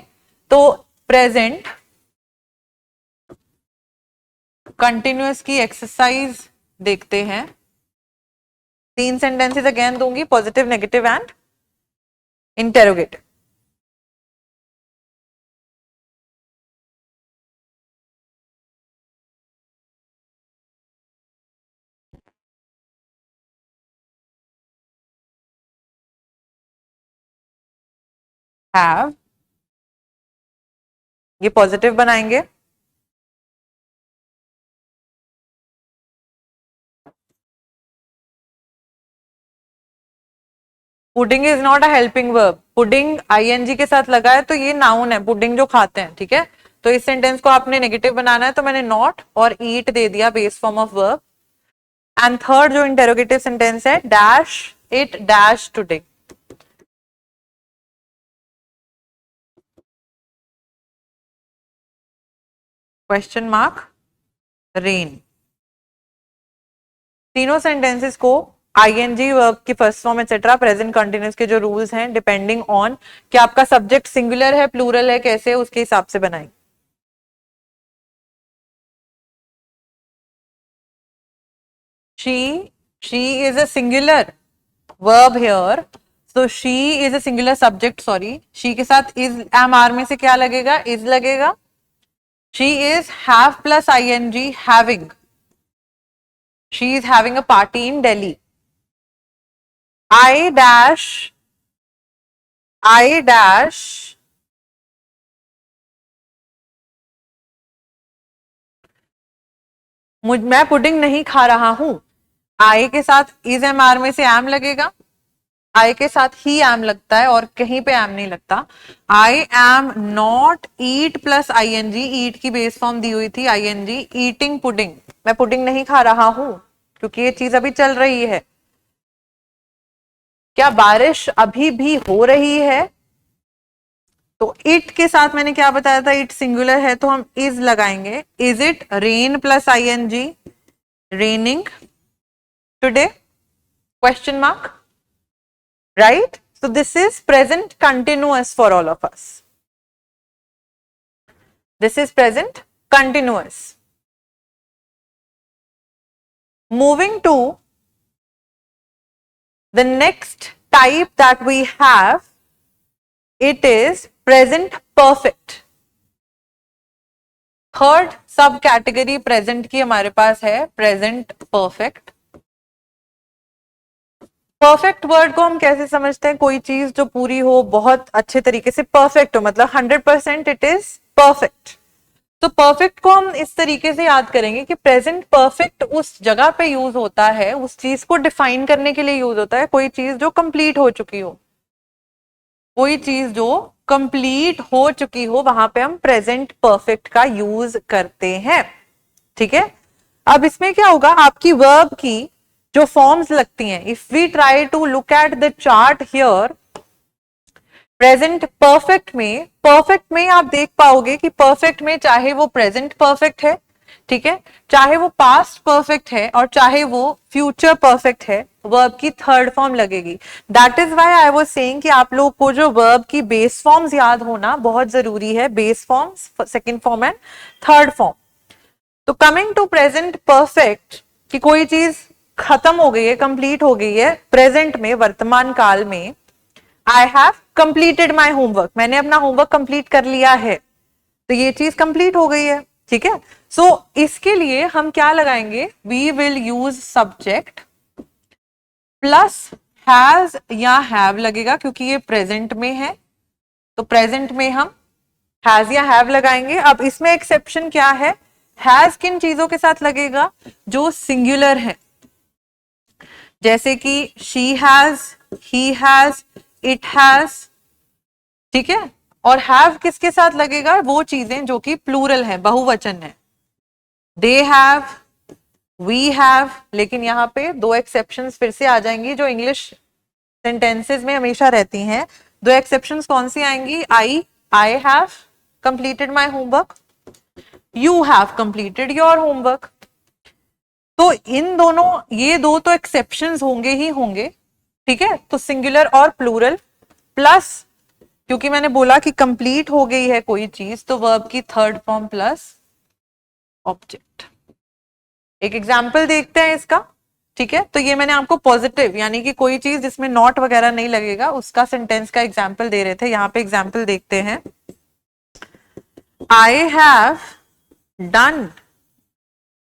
तो प्रेजेंट कंटिन्यूअस की एक्सरसाइज देखते हैं. 3 सेंटेंसेस अगेन दूंगी, positive, negative and interrogative. Have, ये पॉजिटिव बनाएंगे. Pudding is not a helping verb, pudding ING के साथ लगा है तो ये नाउन है, पुडिंग जो खाते हैं. ठीक है, तो इस सेंटेंस को आपने नेगेटिव बनाना है तो मैंने नॉट और ईट दे दिया base form of verb. And third जो इंटेरोगेटिव सेंटेंस है, dash it dash today, question mark rain. तीनों सेंटेंसेस को आईएनजी, वर्ब की first form etcetera, present continuous के जो रूल्स हैं डिपेंडिंग ऑन कि आपका सब्जेक्ट सिंगुलर है, प्लूरल है, कैसे, उसके हिसाब से बनाएंगे. she is a singular verb here, so she is a singular subject. sorry, she के साथ is, am, are में से क्या लगेगा, is लगेगा. she is have plus ing, having. She is having a party in Delhi. I dash मैं pudding नहीं खा रहा हूं. आई के साथ इज एम आर में से एम लगेगा. आई के साथ ही एम लगता है और कहीं पे एम नहीं लगता. I am not eat plus I N G. Eat की बेस फॉर्म दी हुई थी I N G. Eating pudding. मैं पुडिंग नहीं खा रहा हूं क्योंकि ये चीज अभी चल रही है. क्या बारिश अभी भी हो रही है? तो इट के साथ मैंने क्या बताया था, इट सिंगुलर है तो हम इज लगाएंगे. Is it rain plus I N G. Raining today? Question mark. Right. So this is present continuous for all of us. This is present continuous. Moving to the next type that we have, it is present perfect. Third सब category present की हमारे पास है present perfect. Perfect word को हम कैसे समझते हैं? कोई चीज जो पूरी हो, बहुत अच्छे तरीके से परफेक्ट हो, मतलब 100% इट इज परफेक्ट. तो परफेक्ट को हम इस तरीके से याद करेंगे कि प्रेजेंट परफेक्ट उस जगह पे यूज होता है, उस चीज को डिफाइन करने के लिए यूज होता है. कोई चीज जो कंप्लीट हो चुकी हो, कोई चीज जो कंप्लीट हो चुकी हो, वहां पे हम प्रेजेंट परफेक्ट का यूज करते हैं. ठीक है. अब इसमें क्या होगा, आपकी वर्ब की जो फॉर्म्स लगती हैं, if we try to look at the chart here, present perfect में आप देख पाओगे कि परफेक्ट में चाहे वो प्रेजेंट परफेक्ट है, ठीक है, चाहे वो पास्ट परफेक्ट है और चाहे वो फ्यूचर परफेक्ट है, वर्ब की थर्ड फॉर्म लगेगी. That is why I was saying कि आप लोग को जो वर्ब की बेस फॉर्म्स याद होना बहुत जरूरी है. Base forms, second form and third form. तो कमिंग टू प्रेजेंट परफेक्ट, कि कोई चीज खत्म हो गई है, कंप्लीट हो गई है प्रेजेंट में, वर्तमान काल में. I have completed my homework. मैंने अपना होमवर्क कंप्लीट कर लिया है, तो ये चीज कंप्लीट हो गई है. ठीक है. सो इसके लिए हम क्या लगाएंगे, we will use subject plus has या हैव लगेगा, क्योंकि ये प्रेजेंट में है तो प्रेजेंट में हम हैज या हैव लगाएंगे. अब इसमें एक्सेप्शन क्या है, हैज किन चीजों के साथ लगेगा, जो सिंगुलर है, जैसे कि she has, he has, it has. ठीक है. और हैव किसके साथ लगेगा, वो चीजें जो कि प्लूरल है, बहुवचन है. They have, we have. लेकिन यहां पे दो एक्सेप्शंस फिर से आ जाएंगी जो इंग्लिश सेंटेंसेस में हमेशा रहती हैं. दो एक्सेप्शंस कौन सी आएंगी, I have completed my homework, you have completed your homework. तो इन दोनों, ये दो तो एक्सेप्शंस होंगे ही होंगे. ठीक है. तो सिंगुलर और प्लूरल प्लस, क्योंकि मैंने बोला कि कंप्लीट हो गई है कोई चीज, तो वर्ब की थर्ड फॉर्म प्लस ऑब्जेक्ट. एक एग्जाम्पल देखते हैं इसका. ठीक है. तो ये मैंने आपको पॉजिटिव, यानी कि कोई चीज जिसमें नॉट वगैरह नहीं लगेगा, उसका सेंटेंस का एग्जाम्पल दे रहे थे. यहां पे एग्जाम्पल देखते हैं. I have done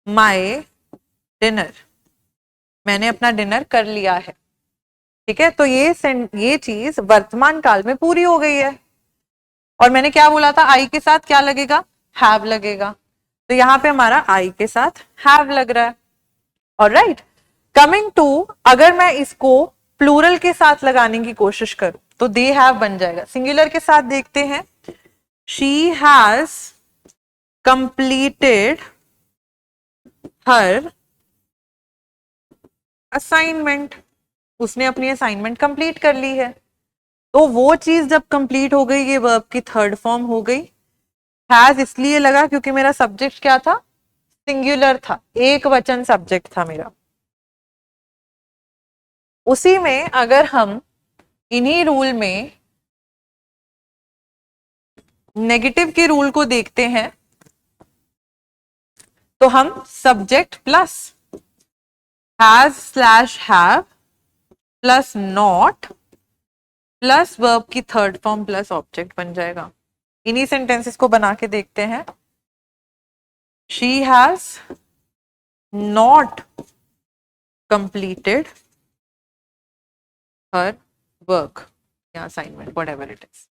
my dinner. मैंने अपना डिनर कर लिया है. ठीक है. तो ये चीज वर्तमान काल में पूरी हो गई है. और मैंने क्या बोला था, आई के साथ क्या लगेगा, हैव लगेगा. तो यहां पे हमारा आई के साथ हैव लग रहा है. ऑलराइट. कमिंग टू, अगर मैं इसको प्लूरल के साथ लगाने की कोशिश करूं तो दे हैव बन जाएगा. सिंगुलर के साथ देखते हैं. She has completed her assignment. उसने अपनी असाइनमेंट कंप्लीट कर ली है. तो वो चीज जब कंप्लीट हो गई, ये वर्ब की थर्ड फॉर्म हो गई. हैज इसलिए लगा क्योंकि मेरा सब्जेक्ट क्या था, सिंगुलर था, एक वचन सब्जेक्ट था मेरा. उसी में अगर हम इन्हीं रूल में नेगेटिव के रूल को देखते हैं, तो हम subject plus has slash have plus not plus verb की थर्ड फॉर्म प्लस ऑब्जेक्ट बन जाएगा. इन्हीं सेंटेंसेस को बना के देखते हैं. She has not completed her work या assignment whatever it is।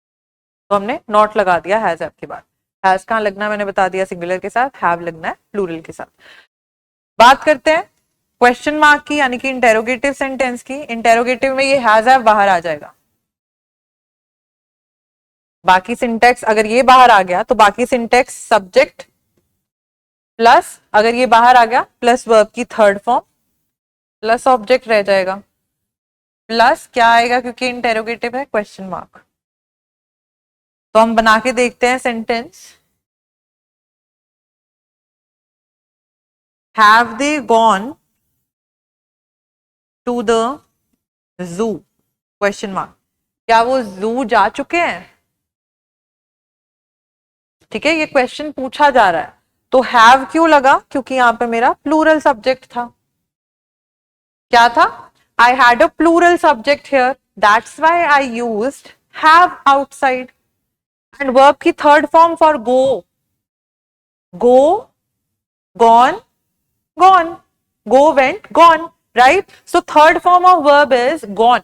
तो हमने नॉट लगा दिया हैज हैव के बाद। हैज कहाँ लगना है मैंने बता दिया, सिंगुलर के साथ, हैव लगना है प्लूरल के साथ। बात करते हैं क्वेश्चन मार्क की, यानी कि इंटेरोगेटिव सेंटेंस की। इंटेरोगेटिव में ये हैज हैव बाहर आ जाएगा। बाकी सिंटेक्स अगर ये बाहर आ गया तो बाकी सिंटेक्स सब्जेक्ट प्लस, अगर ये बाहर आ गया प्लस वर्ब की थर्ड फॉर्म प्लस ऑब्जेक्ट रह जाएगा, प्लस क्या आएगा क्योंकि इंटेरोगेटिव है क्वेश्चन मार्क। तो हम बना के देखते हैं sentence. Have they gone to the zoo question mark. क्या वो जू जा चुके हैं? ठीक है, ये क्वेश्चन पूछा जा रहा है। तो हैव क्यों लगा? क्योंकि यहां पे मेरा प्लूरल सब्जेक्ट था। क्या था? I had a plural subject here, that's why I used have outside. And verb की third form for go, go, gone, gone, go, went, gone, right? So third form of verb is gone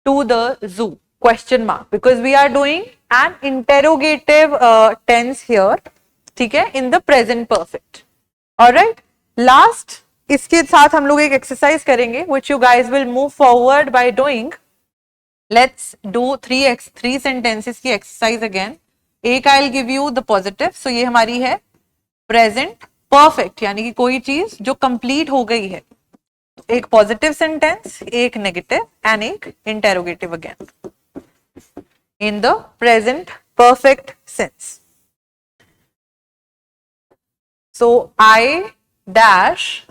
to the zoo question mark, because we are doing an interrogative tense here, ठीक है, in the present perfect. All right, last इसके साथ हम लोग एक exercise करेंगे which you guys will move forward by doing. Let's do three sentences की exercise again. एक I'll give you the positive, so ये हमारी है प्रेजेंट परफेक्ट, यानी कि कोई चीज जो कंप्लीट हो गई है। एक पॉजिटिव सेंटेंस, एक नेगेटिव एंड एक interrogative again in the present perfect sense. So I dash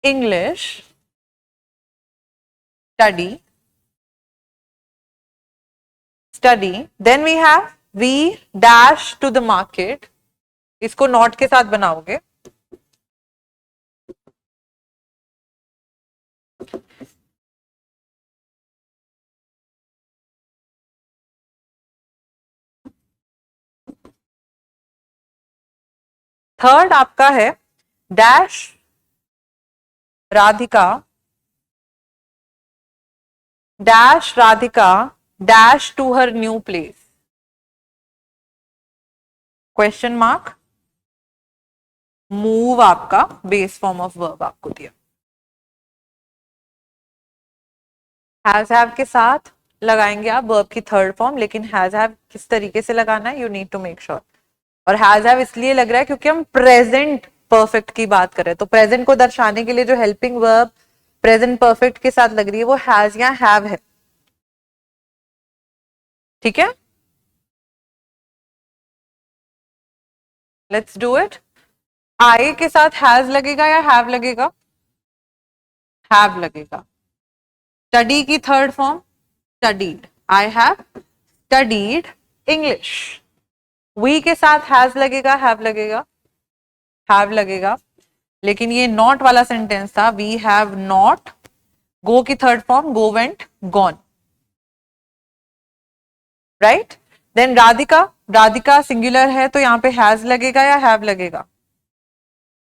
English study, then we have we dash to the market. इसको नॉट के साथ बनाओगे। थर्ड आपका है dash Radhika dash to her new place question mark, move आपका base form of verb आपको दिया। Has have के साथ लगाएंगे आप वर्ब की थर्ड फॉर्म, लेकिन हैज हैव किस तरीके से लगाना है you need to make sure. और हैज हैव इसलिए लग रहा है क्योंकि हम प्रेजेंट परफेक्ट की बात कर रहे हैं, तो प्रेजेंट को दर्शाने के लिए जो हेल्पिंग वर्ब प्रेजेंट परफेक्ट के साथ लग रही है वो हैज या हैव है। ठीक है, लेट्स डू इट। आई के साथ हैज लगेगा या हैव लगेगा? हैव लगेगा। स्टडी की third form studied, I have studied English. We के साथ हैज लगेगा हैव लगेगा? हैव लगेगा, लेकिन ये नॉट वाला सेंटेंस था, वी हैव नॉट। गो की third form go went gone, right. Then Radhika singular है तो यहां पे हैज लगेगा या हैव लगेगा?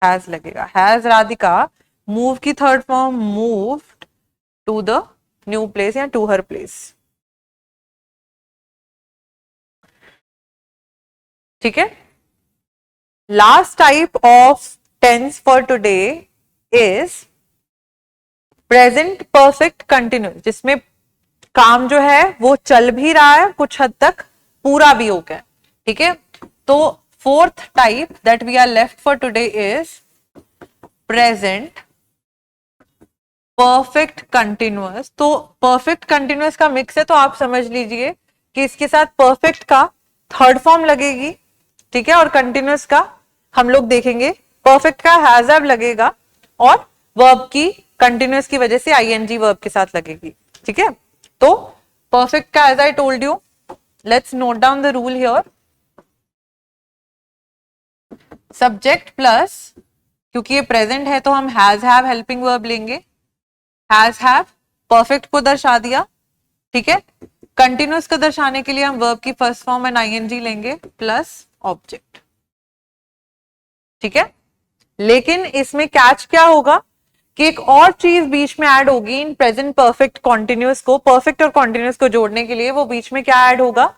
हैज लगेगा। हैज राधिका मूव की third form moved to the new place या टू हर प्लेस। ठीक है, last type of tense for today is present perfect continuous, जिसमें काम जो है वो चल भी रहा है, कुछ हद तक पूरा भी हो गया। ठीक है, तो fourth type that we are left for today is present perfect continuous. तो परफेक्ट कंटिन्यूअस का मिक्स है, तो आप समझ लीजिए कि इसके साथ परफेक्ट का थर्ड फॉर्म लगेगी, ठीक है, और कंटिन्यूअस का हम लोग देखेंगे परफेक्ट का हैज हैव लगेगा और वर्ब की कंटिन्यूअस की वजह से आईएनजी वर्ब के साथ लगेगी। ठीक है, तो परफेक्ट का as I told you, let's note down the rule here. Subject plus, क्योंकि ये प्रेजेंट है तो हम हैज हैव हेल्पिंग वर्ब लेंगे, हैज हैव परफेक्ट को दर्शा दिया। ठीक है, कंटिन्यूअस को दर्शाने के लिए हम वर्ब की फर्स्ट फॉर्म एंड आईएनजी लेंगे प्लस ऑब्जेक्ट। ठीक है, लेकिन इसमें कैच क्या होगा कि एक और चीज बीच में ऐड होगी इन प्रेजेंट परफेक्ट कॉन्टिन्यूअस को, परफेक्ट और कॉन्टिन्यूअस को जोड़ने के लिए, वो बीच में क्या ऐड होगा?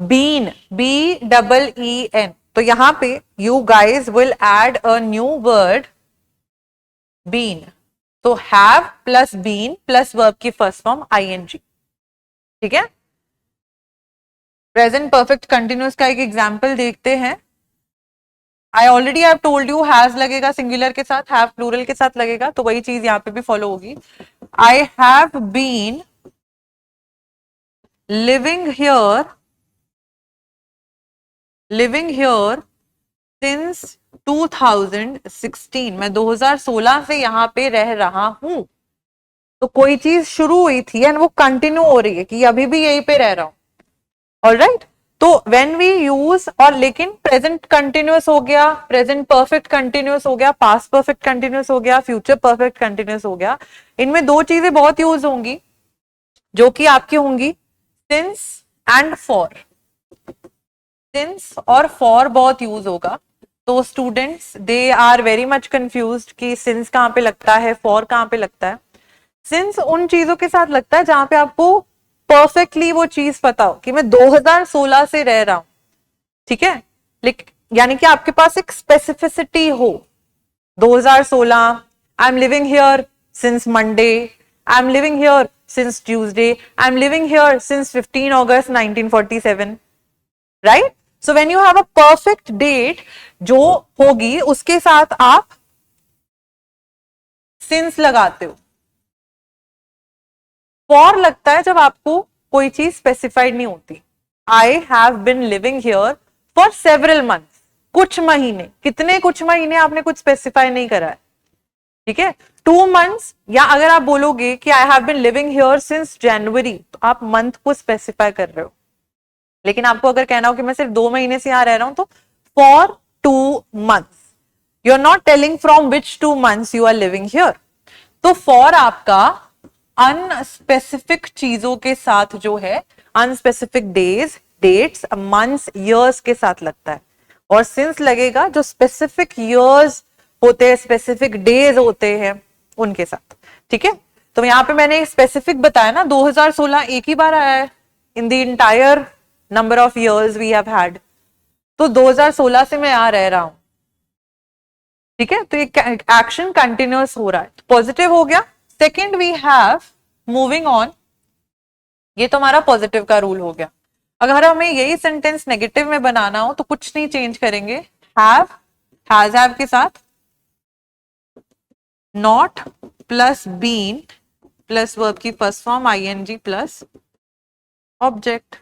Been, BEEN। तो यहां पे you guys will add a new word been. तो have plus been plus verb की फर्स्ट फॉर्म ING। ठीक है, प्रेजेंट परफेक्ट कंटिन्यूअस का एक एग्जांपल देखते हैं। I already have told you, has लगेगा सिंगुलर के साथ, हैव प्लूरल के साथ लगेगा, तो वही चीज यहां पे भी फॉलो होगी। I have been living here, living here since 2016। मैं 2016 से यहां पे रह रहा हूं। तो कोई चीज शुरू हुई थी एंड वो कंटिन्यू हो रही है कि अभी भी यहीं पे रह रहा हूं। ऑलराइट, तो व्हेन वी यूज, और लेकिन प्रेजेंट कंटिन्यूअस हो गया, प्रेजेंट परफेक्ट कंटिन्यूअस हो गया, पास्ट परफेक्ट कंटिन्यूअस हो गया, फ्यूचर परफेक्ट कंटिन्यूअस हो गया। इनमें दो चीजें बहुत यूज होंगी जो कि आपकी होंगी सिंस एंड फॉर। सिंस और फॉर बहुत यूज होगा। तो students they are very much confused कि सिंस कहां पे लगता है, फॉर कहां पे लगता है। सिंस उन चीजों के साथ लगता है जहां पे आपको परफेक्टली वो चीज पता हो कि मैं 2016 से रह रहा हूं। ठीक है, लेकिन यानी कि आपके पास एक स्पेसिफिसिटी हो। 2016, I am living here since Monday, I am living here since Tuesday, I am living here since 15 August 1947। Right, so when you have a perfect date जो होगी उसके साथ आप सिंस लगाते हो। फॉर लगता है जब आपको कोई चीज स्पेसिफाइड नहीं होती। I have been living here for several months, कुछ महीने, कितने कुछ महीने आपने कुछ स्पेसिफाई नहीं करा है। ठीक है, 2 मंथ्स, या अगर आप बोलोगे कि I have been living here since January, तो आप मंथ को स्पेसिफाई कर रहे हो। लेकिन आपको अगर कहना हो कि मैं सिर्फ 2 महीने से यहां रह रहा हूं, तो for 2 months, you are not telling from which 2 months you are living here. तो फॉर आपका अनस्पेसिफिक चीजों के साथ जो है, unspecific days, dates, months, years के साथ लगता है। और सिंस लगेगा जो स्पेसिफिक ईयर्स होते हैं, स्पेसिफिक डेज होते हैं उनके साथ। ठीक है, तो यहां पे मैंने स्पेसिफिक बताया ना, 2016 एक ही बार आया है in the entire number of years we have had. तो 2016 से मैं यहां रह रहा हूं। ठीक है, तो ये एक्शन कंटिन्यूअस हो रहा है, पॉजिटिव हो गया। Second we have, moving on, ये तो हमारा पॉजिटिव का रूल हो गया। अगर हमें यही सेंटेंस नेगेटिव में बनाना हो तो कुछ नहीं चेंज करेंगे। हैव, हैज हैव के साथ not plus been plus verb की first form ING plus object.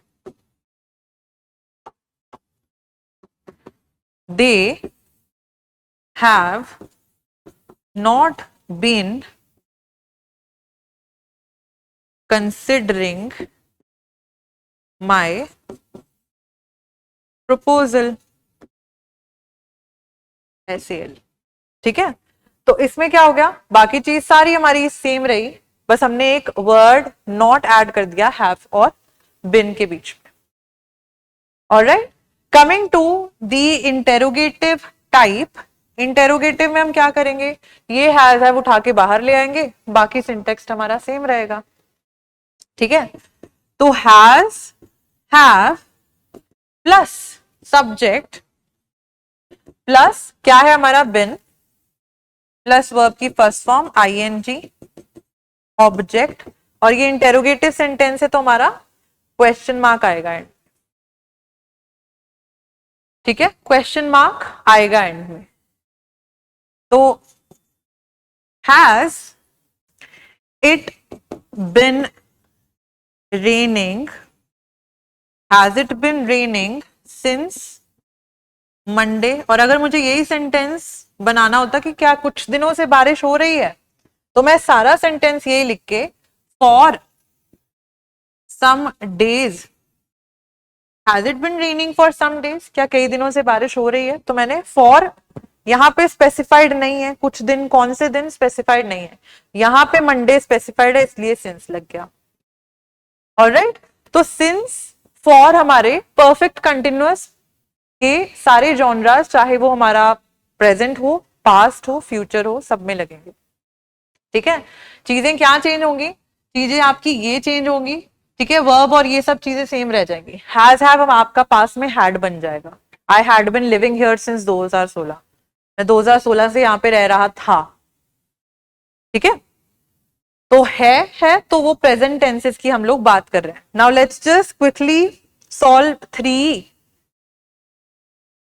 They have not been considering my proposal, SAL। ठीक है, तो इसमें क्या हो गया, बाकी चीज सारी हमारी सेम रही, बस हमने एक वर्ड नॉट ऐड कर दिया हैव और बिन के बीच में। Alright, coming to the interrogative type. Interrogative में हम क्या करेंगे, ये हैज हैव उठा के बाहर ले आएंगे, बाकी सिंटेक्स्ट हमारा सेम रहेगा। ठीक है, तो has, have plus subject plus क्या है हमारा बिन प्लस वर्ब की फर्स्ट फॉर्म ING ऑब्जेक्ट, और ये इंटेरोगेटिव सेंटेंस है तो हमारा क्वेश्चन मार्क आएगा एंड। ठीक है, क्वेश्चन मार्क आएगा एंड में। तो has it been raining, has it been raining since Monday. और अगर मुझे यही सेंटेंस बनाना होता कि क्या कुछ दिनों से बारिश हो रही है, तो मैं सारा सेंटेंस यही लिख के for some days, has it been raining for some days, क्या कई दिनों से बारिश हो रही है, तो मैंने फॉर, यहां पे स्पेसिफाइड नहीं है कुछ दिन, कौन से दिन स्पेसिफाइड नहीं है, यहां पे मंडे स्पेसिफाइड है इसलिए सिंस लग गया। ऑलराइट, तो सिंस फॉर हमारे परफेक्ट कंटिन्यूअस के सारे जॉनरास, चाहे वो हमारा प्रेजेंट हो, पास्ट हो, फ्यूचर हो, सब में लगेंगे। ठीक है, चीजें क्या चेंज होंगी, चीजें आपकी ये चेंज होंगी, ठीक है, वर्ब और ये सब चीजें सेम रह जाएंगी। हैज हैव अब आपका पास में हैड बन जाएगा। I had been living here since 2016, मैं 2016 से यहाँ पे रह रहा था। ठीक है, तो है तो वो प्रेजेंट टेंसेस की हम लोग बात कर रहे हैं। Now let's just quickly solve 3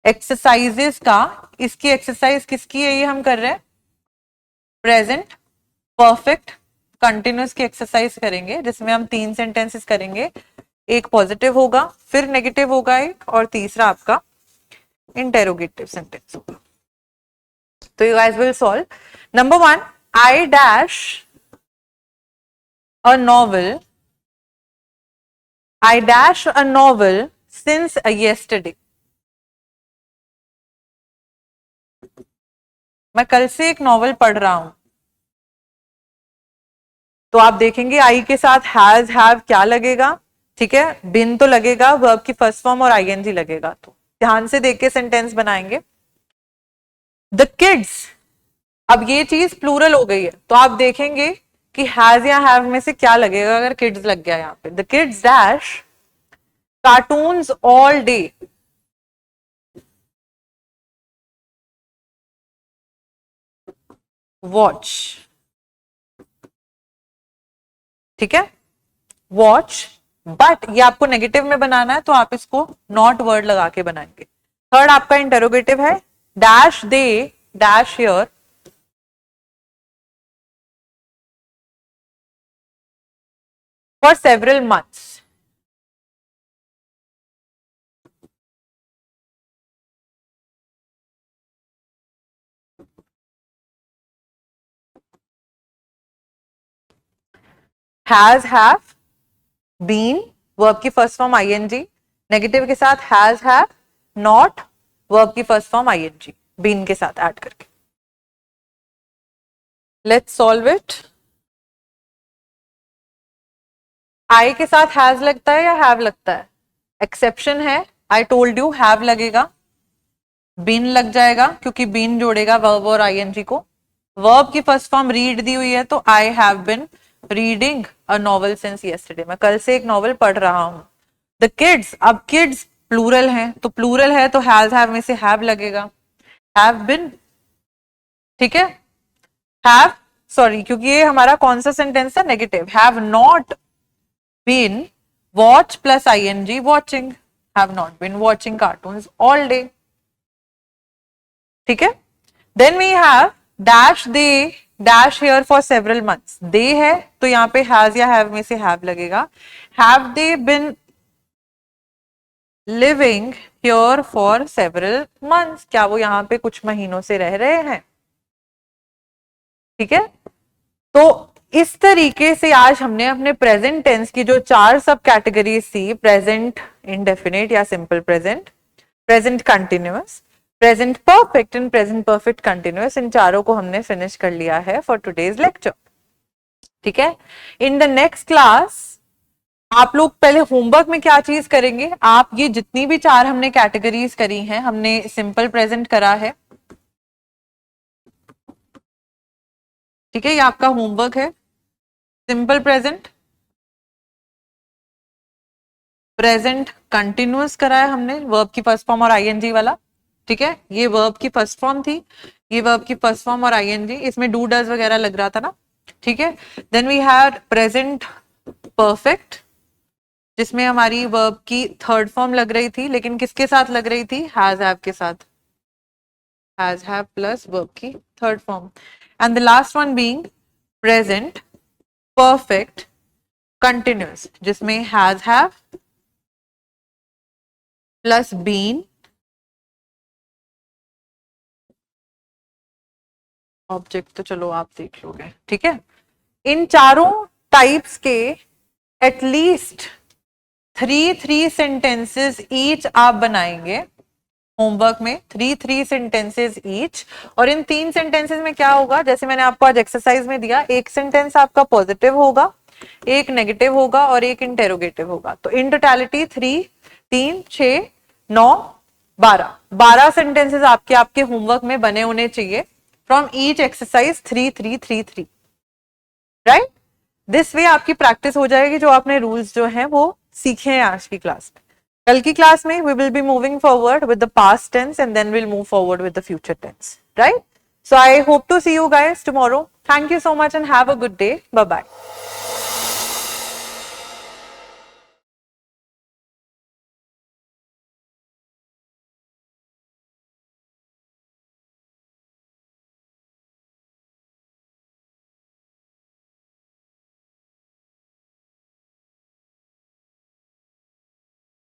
exercises का। इसकी एक्सरसाइज किसकी है, ये हम कर रहे हैं प्रेजेंट परफेक्ट कंटिन्यूस की एक्सरसाइज करेंगे, जिसमें हम 3 सेंटेंसेस करेंगे। एक पॉजिटिव होगा, फिर नेगेटिव होगा एक, और तीसरा आपका इंटेरोगेटिव सेंटेंस होगा। तो you guys will solve. Number 1, I dash a novel, I dash a novel since yesterday। मैं कल से एक नॉवल पढ़ रहा हूं। तो आप देखेंगे आई के साथ हैज हैव क्या लगेगा, ठीक है, बिन तो लगेगा, वर्ब की फर्स्ट फॉर्म और आईएनजी लगेगा। तो ध्यान से देख के सेंटेंस बनाएंगे। द किड्स, अब ये चीज प्लूरल हो गई है, तो आप देखेंगे कि हैज या हैव में से क्या लगेगा अगर किड्स लग गया यहाँ पे। The kids dash cartoons all day, watch, ठीक है, वॉच, बट ये आपको नेगेटिव में बनाना है तो आप इसको नॉट वर्ड लगा के बनाएंगे। थर्ड आपका इंटरोगेटिव है, dash they dash here for several months. Has have been, verb की फर्स्ट फॉर्म आईएनजी, नेगेटिव के साथ हैज हैव, नॉट, वर्ब की फर्स्ट फॉर्म आईएनजी, बीन के साथ ऐड करके। Let's solve it. आई के साथ हैज लगता है या हैव लगता है? एक्सेप्शन है, आई टोल्ड यू हैव लगेगा, बीन लग जाएगा क्योंकि बीन जोड़ेगा वर्ब और आईएनजी को। वर्ब की फर्स्ट फॉर्म रीड दी हुई है तो I have been reading a novel since yesterday, मैं कल से एक नॉवल पढ़ रहा हूं। द किड्स, अब किड्स प्लूरल है तो प्लूरल है तो हैज हैव में से हैव लगेगा, हैव बिन, ठीक है, हैव, सॉरी क्योंकि ये हमारा कौन सा सेंटेंस था, negative, have not been watch plus I N G watching, have not been watching cartoons all day, ठीक है। Then we have dash they dash here for several months, they है तो यहाँ पे हैज या हैव में से हैव लगेगा, have they been living here for several months, क्या वो यहाँ पे कुछ महीनों से रह रहे हैं, ठीक है। तो इस तरीके से आज हमने अपने प्रेजेंट टेंस की जो 4 सब कैटेगरीज थी, प्रेजेंट इंडेफिनिट या simple present, present continuous, present perfect and present perfect continuous, इन चारों को हमने फिनिश कर लिया है फॉर टुडेज लेक्चर, ठीक है। इन द नेक्स्ट क्लास आप लोग पहले होमवर्क में क्या चीज करेंगे, आप ये जितनी भी 4 हमने कैटेगरीज करी हैं, हमने सिंपल प्रेजेंट करा है, ठीक है, ये आपका होमवर्क है। सिंपल प्रेजेंट, प्रेजेंट कंटिन्यूअस करा है हमने, वर्ब की फर्स्ट फॉर्म और आईएनजी वाला, ठीक है, ये वर्ब की फर्स्ट फॉर्म थी, ये वर्ब की फर्स्ट फॉर्म और आईएनजी, इसमें डू डज वगैरह लग रहा था ना, ठीक है। Then we had present perfect, जिसमें हमारी वर्ब की थर्ड फॉर्म लग रही थी, लेकिन किसके साथ लग रही थी, हैज हैव के साथ, हैज हैव प्लस वर्ब की third form, and the last one being present perfect continuous, जिसमें has have plus been, object तो चलो आप देख लोगे, ठीक है। इन चारों टाइप्स के एटलीस्ट 3 सेंटेंसेस ईच आप बनाएंगे होमवर्क में, 3 सेंटेंसेस ईच। और इन 3 सेंटेंसेस में क्या होगा, जैसे मैंने आपको आज एक्सरसाइज में दिया, एक सेंटेंस आपका पॉजिटिव होगा, एक नेगेटिव होगा और एक इंटेरोगेटिव होगा। तो इन टोटलिटी 3 6 9 12 सेंटेंसेस आपके होमवर्क में बने होने चाहिए। From each exercise 3-3-3-3, right. This way आपकी प्रैक्टिस हो जाएगी, जो आपने रूल्स जो हैं वो सीखे हैं आज की क्लास में। कल की क्लास में we will be moving forward with the past tense and then will move forward with the future tense, right. So I hope to see you guys tomorrow. Thank you so much and have a good day. Bye bye.